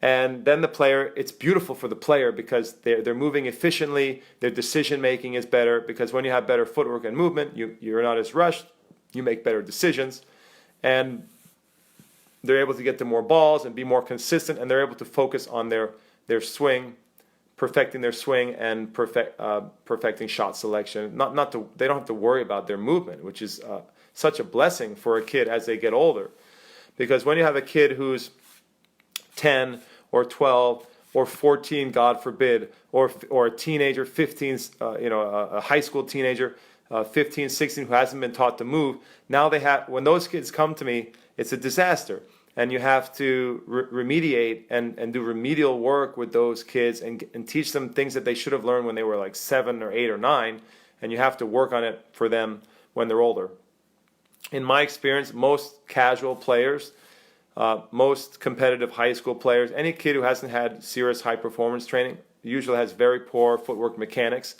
And then the player, it's beautiful for the player because they're moving efficiently, their decision making is better, because when you have better footwork and movement, you're not as rushed, you make better decisions, and they're able to get to more balls and be more consistent, and they're able to focus on their swing, perfecting their swing and perfecting shot selection. They don't have to worry about their movement, which is such a blessing for a kid as they get older. Because when you have a kid who's 10 or 12 or 14, God forbid, or a teenager, 15, a high school teenager, 15, 16, who hasn't been taught to move, now when those kids come to me, it's a disaster. And you have to remediate and do remedial work with those kids and teach them things that they should have learned when they were like 7 or 8 or 9. and you have to work on it for them when they're older. In my experience, most casual players, most competitive high school players, any kid who hasn't had serious high performance training usually has very poor footwork mechanics,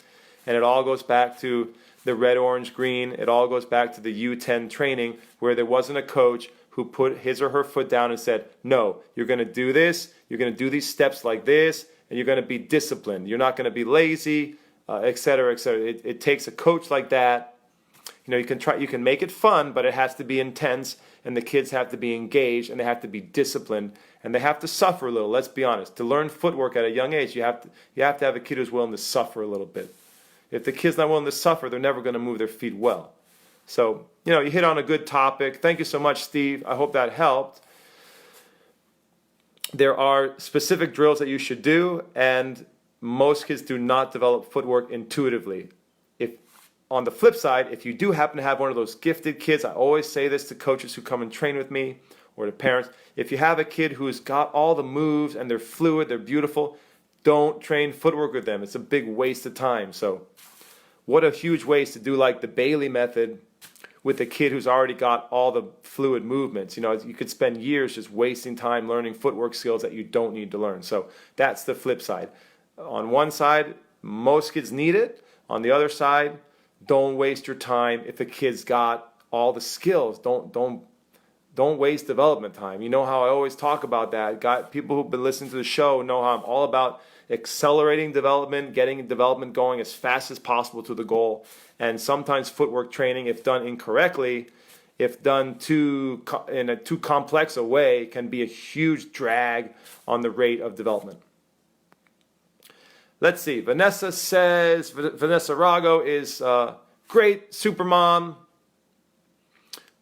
and it all goes back to the red, orange, green. It all goes back to the U10 training where there wasn't a coach who put his or her foot down and said, no, you're going to do this, you're going to do these steps like this, and you're going to be disciplined. You're not going to be lazy, et cetera, et cetera. It takes a coach like that. You know, you can make it fun, but it has to be intense, and the kids have to be engaged, and they have to be disciplined, and they have to suffer a little. Let's be honest. To learn footwork at a young age, you have to have a kid who's willing to suffer a little bit. If the kid's not willing to suffer, they're never going to move their feet well. So, you know, you hit on a good topic. Thank you so much, Steve. I hope that helped. There are specific drills that you should do, and most kids do not develop footwork intuitively. If, on the flip side, if you do happen to have one of those gifted kids, I always say this to coaches who come and train with me or to parents, if you have a kid who's got all the moves and they're fluid, they're beautiful, don't train footwork with them. It's a big waste of time. So what a huge waste to do like the Bailey method with a kid who's already got all the fluid movements. You know, you could spend years just wasting time learning footwork skills that you don't need to learn. So that's the flip side. On one side, most kids need it. On the other side, don't waste your time if a kid's got all the skills. Don't waste development time. You know how I always talk about that. People who've been listening to the show know how I'm all about accelerating development, getting development going as fast as possible to the goal. And sometimes footwork training, if done incorrectly, if done in a too complex a way, can be a huge drag on the rate of development. Let's see. Vanessa says, Vanessa Rago is a great super mom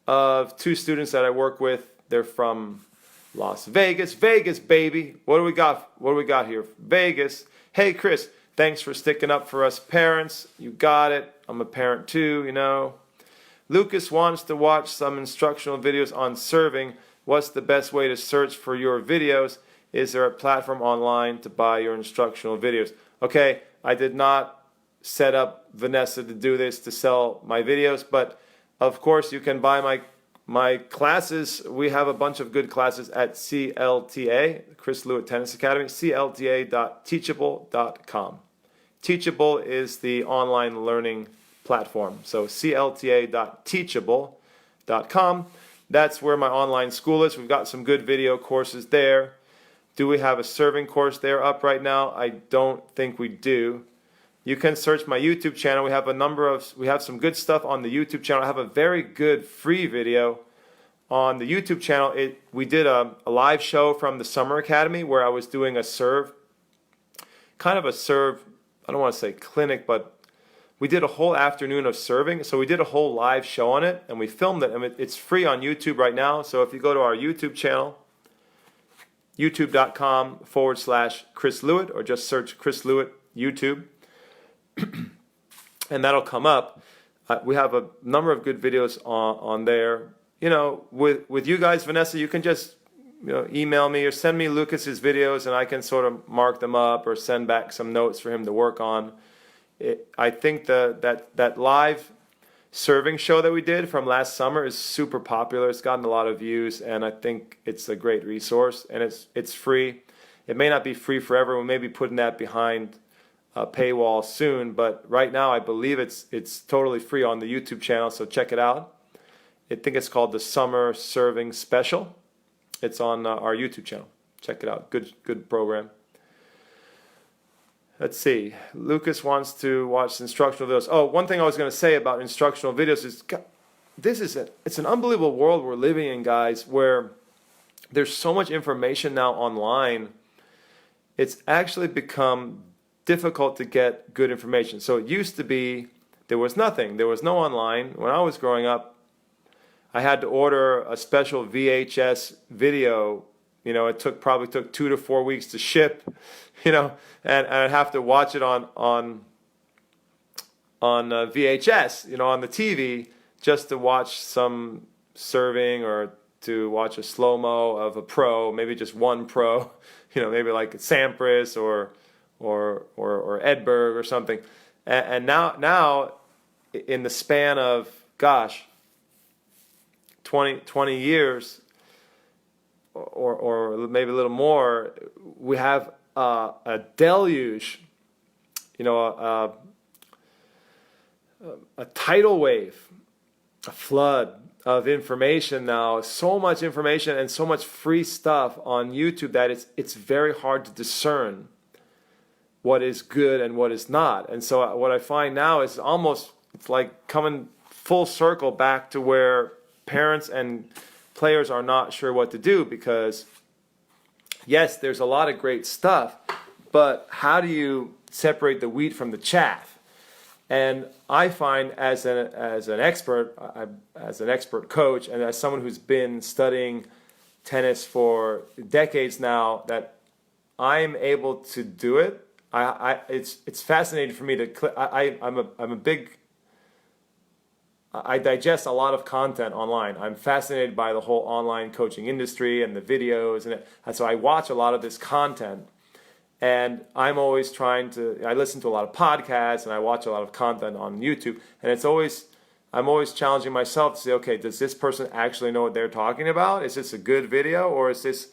of 2 students that I work with. They're from Las Vegas. Vegas, baby. What do we got? What do we got here? Vegas. Hey, Chris, thanks for sticking up for us parents. You got it. I'm a parent too, you know. Lucas wants to watch some instructional videos on serving. What's the best way to search for your videos? Is there a platform online to buy your instructional videos? Okay, I did not set up Vanessa to do this, to sell my videos, but of course you can buy my classes. We have a bunch of good classes at CLTA, Chris Lewit Tennis Academy, clta.teachable.com. Teachable is the online learning platform. So clta.teachable.com. That's where my online school is. We've got some good video courses there. Do we have a serving course there up right now? I don't think we do. You can search my YouTube channel. We have some good stuff on the YouTube channel. I have a very good free video on the YouTube channel. We did a live show from the Summer Academy where I was doing a serve, I don't want to say clinic, but we did a whole afternoon of serving. So we did a whole live show on it, and we filmed it. And it's free on YouTube right now. So if you go to our YouTube channel, youtube.com/Chris Lewit, or just search Chris Lewit YouTube, and that'll come up. We have a number of good videos on there. You know, with you guys, Vanessa, you can just email me or send me Lucas's videos, and I can sort of mark them up or send back some notes for him to work on. I think that live serving show that we did from last summer is super popular. It's gotten a lot of views, and I think it's a great resource, and it's free. It may not be free forever. We may be putting that behind a paywall soon, but right now I believe it's totally free on the YouTube channel, so check it out. I think it's called the Summer Serving Special. It's on our YouTube channel. Check it out. Good program. Let's see. Lucas wants to watch instructional videos. Oh, one thing I was going to say about instructional videos is it's an unbelievable world we're living in, guys, where there's so much information now online. It's actually become difficult to get good information. So it used to be there was nothing. There was no online. When I was growing up, I had to order a special VHS video. It probably took 2 to 4 weeks to ship, and I'd have to watch it on VHS, on the TV, just to watch some serving or to watch a slow-mo of a pro, maybe just one pro, maybe like Sampras or Edberg or something. And now in the span of, gosh, 20 years, or maybe a little more, we have a deluge, a tidal wave, a flood of information now. So much information and so much free stuff on YouTube that it's very hard to discern what is good and what is not. And so what I find now is it's like coming full circle back to where parents and players are not sure what to do, because yes, there's a lot of great stuff, but how do you separate the wheat from the chaff? And I find as an expert coach, and as someone who's been studying tennis for decades now, that I'm able to do it. It's fascinating for me to. I digest a lot of content online. I'm fascinated by the whole online coaching industry and the videos, and so I watch a lot of this content. And I'm always I listen to a lot of podcasts, and I watch a lot of content on YouTube, and I'm always challenging myself to say, okay, does this person actually know what they're talking about? Is this a good video, or is this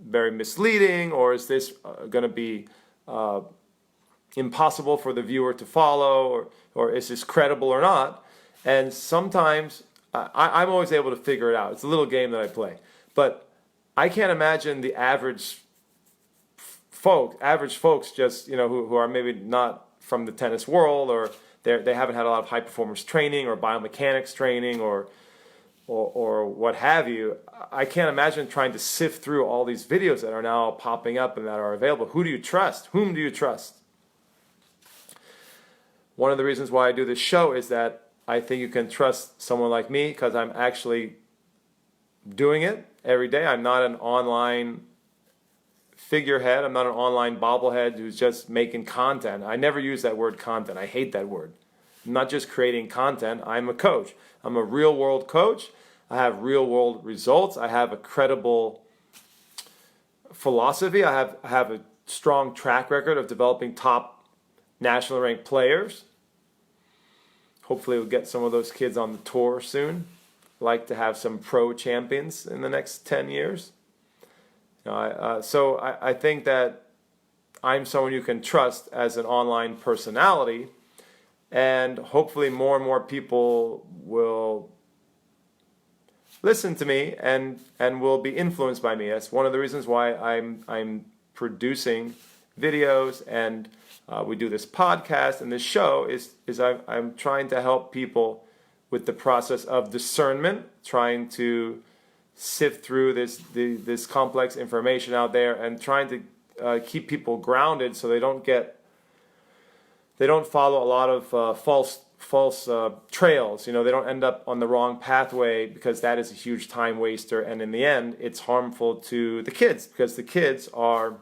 very misleading, or is this going to be impossible for the viewer to follow, or is this credible or not? And sometimes I'm always able to figure it out. It's a little game that I play, but I can't imagine the average folks just, who are maybe not from the tennis world, or they haven't had a lot of high performance training or biomechanics training or what have you. I can't imagine trying to sift through all these videos that are now popping up and that are available. Who do you trust? Whom do you trust? One of the reasons why I do this show is that I think you can trust someone like me, because I'm actually doing it every day. I'm not an online figurehead. I'm not an online bobblehead who's just making content. I never use that word content. I hate that word. I'm not just creating content. I'm a coach. I'm a real world coach. I have real world results. I have a credible philosophy. I have a strong track record of developing top national ranked players. Hopefully we'll get some of those kids on the tour soon. Like to have some pro champions in the next 10 years. So I think that I'm someone you can trust as an online personality, and hopefully more and more people will listen to me and will be influenced by me. That's one of the reasons why I'm producing videos, and we do this podcast and this show is I'm trying to help people with the process of discernment, trying to sift through this complex information out there, and trying to keep people grounded so they don't follow a lot of false trails. They don't end up on the wrong pathway, because that is a huge time waster, and in the end it's harmful to the kids, because the kids are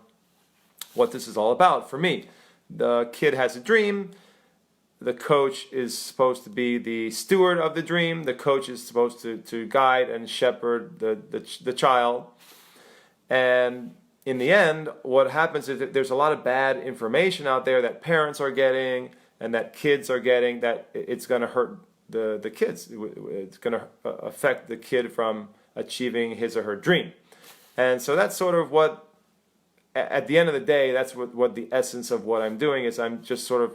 what this is all about for me. The kid has a dream. The coach is supposed to be the steward of the dream. The coach is supposed to guide and shepherd the child. And in the end, what happens is that there's a lot of bad information out there that parents are getting and that kids are getting, that it's going to hurt the kids. It's going to affect the kid from achieving his or her dream. And so that's sort of what, at the end of the day, that's what the essence of what I'm doing is. I'm just sort of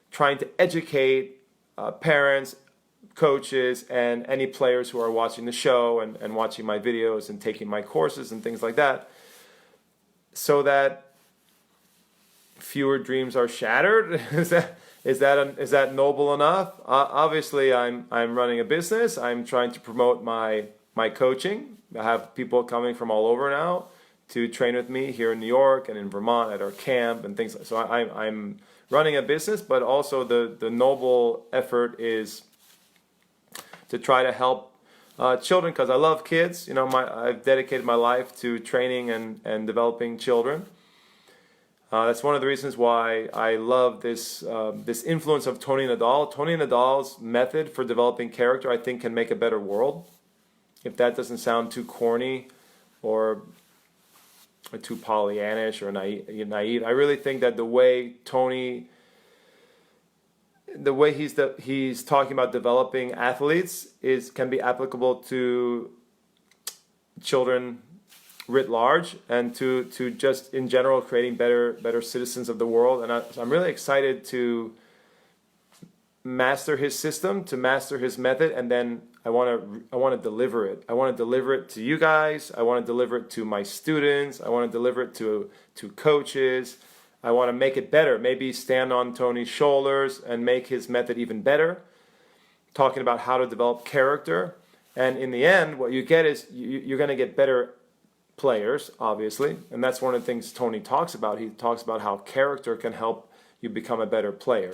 trying to educate parents, coaches, and any players who are watching the show and watching my videos and taking my courses and things like that, so that fewer dreams are shattered. Is that noble enough? Obviously, I'm running a business. I'm trying to promote my coaching. I have people coming from all over now to train with me here in New York and in Vermont at our camp and things. So I'm running a business, but also the noble effort is to try to help children, because I love kids. I've dedicated my life to training and developing children. That's one of the reasons why I love this influence of Tony Nadal. Tony Nadal's method for developing character, I think, can make a better world. If that doesn't sound too corny or too Pollyannish or naive, I really think that the way Tony the way he's talking about developing athletes can be applicable to children writ large, and to just in general creating better citizens of the world. And so I'm really excited to master his system, to master his method, and then I want to deliver it. I want to deliver it to you guys. I want to deliver it to my students. I want to deliver it to coaches. I want to make it better. Maybe stand on Tony's shoulders and make his method even better. Talking about how to develop character, and in the end, what you get is you're going to get better players, obviously, and that's one of the things Tony talks about. He talks about how character can help you become a better player.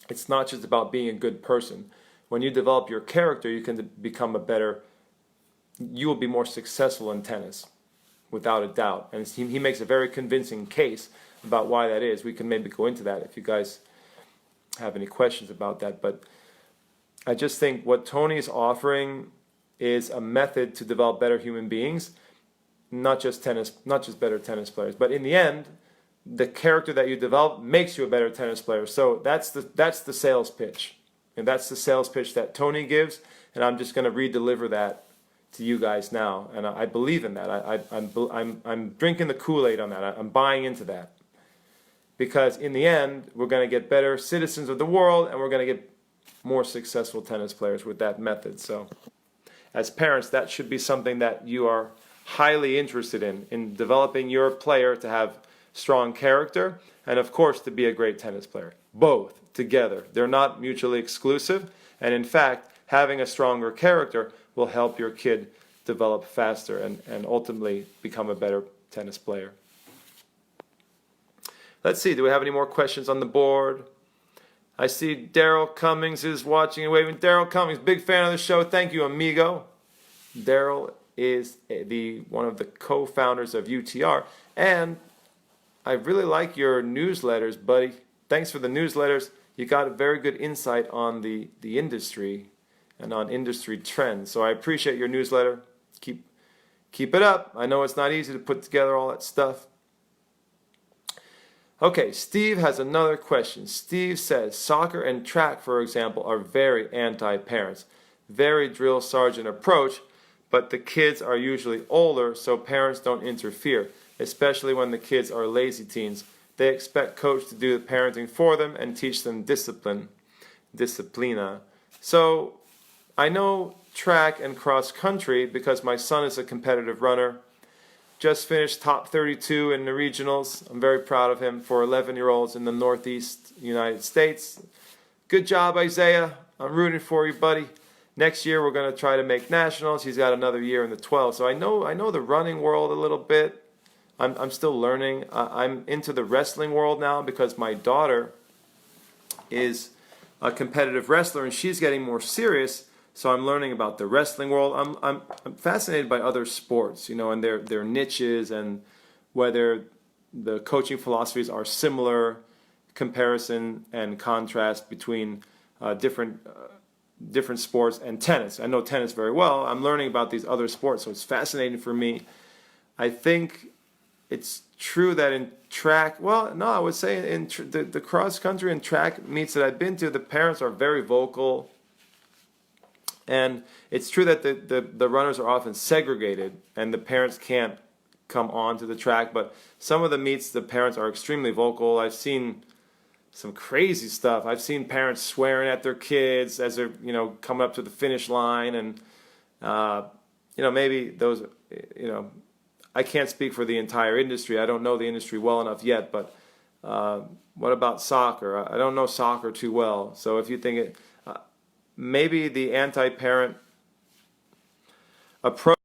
It's not just about being a good person. When you develop your character, you can become you will be more successful in tennis, without a doubt. And he makes a very convincing case about why that is. We can maybe go into that if you guys have any questions about that. But I just think what Tony is offering is a method to develop better human beings, not just better tennis players. But in the end, the character that you develop makes you a better tennis player. So that's the sales pitch, and that's the sales pitch that Tony gives. And I'm just going to re-deliver that to you guys now. And I believe in that. I'm drinking the Kool-Aid on that. I'm buying into that, because in the end, we're going to get better citizens of the world, and we're going to get more successful tennis players with that method. So as parents, that should be something that you are highly interested in developing your player to have strong character, and of course to be a great tennis player. Both together. They're not mutually exclusive, and in fact, having a stronger character will help your kid develop faster and ultimately become a better tennis player. Let's see, do we have any more questions on the board? I see Daryl Cummings is watching and waving. Daryl Cummings, big fan of the show. Thank you, amigo. Daryl is one of the co-founders of UTR, and I really like your newsletters, buddy. Thanks for the newsletters. You got a very good insight on the industry and on industry trends. So I appreciate your newsletter. Keep it up. I know it's not easy to put together all that stuff. Okay, Steve has another question. Steve says, soccer and track, for example, are very anti-parents. Very drill sergeant approach, but the kids are usually older, so parents don't interfere, especially when the kids are lazy teens. They expect coach to do the parenting for them and teach them disciplina. So I know track and cross country because my son is a competitive runner. Just finished top 32 in the regionals. I'm very proud of him for 11-year-olds in the Northeast United States. Good job, Isaiah. I'm rooting for you, buddy. Next year we're going to try to make nationals. He's got another year in the 12. So I know the running world a little bit. I'm still learning. I'm into the wrestling world now because my daughter is a competitive wrestler and she's getting more serious. So I'm learning about the wrestling world. I'm fascinated by other sports, and their niches and whether the coaching philosophies are similar, comparison and contrast between different sports and tennis. I know tennis very well. I'm learning about these other sports, so it's fascinating for me. I think it's true that in track, I would say in the cross country and track meets that I've been to, the parents are very vocal. And it's true that the runners are often segregated and the parents can't come on to the track. But some of the meets, the parents are extremely vocal. I've seen some crazy stuff. I've seen parents swearing at their kids as they're, coming up to the finish line. And, maybe those, I can't speak for the entire industry. I don't know the industry well enough yet. But what about soccer? I don't know soccer too well. So if you think maybe the anti-parent approach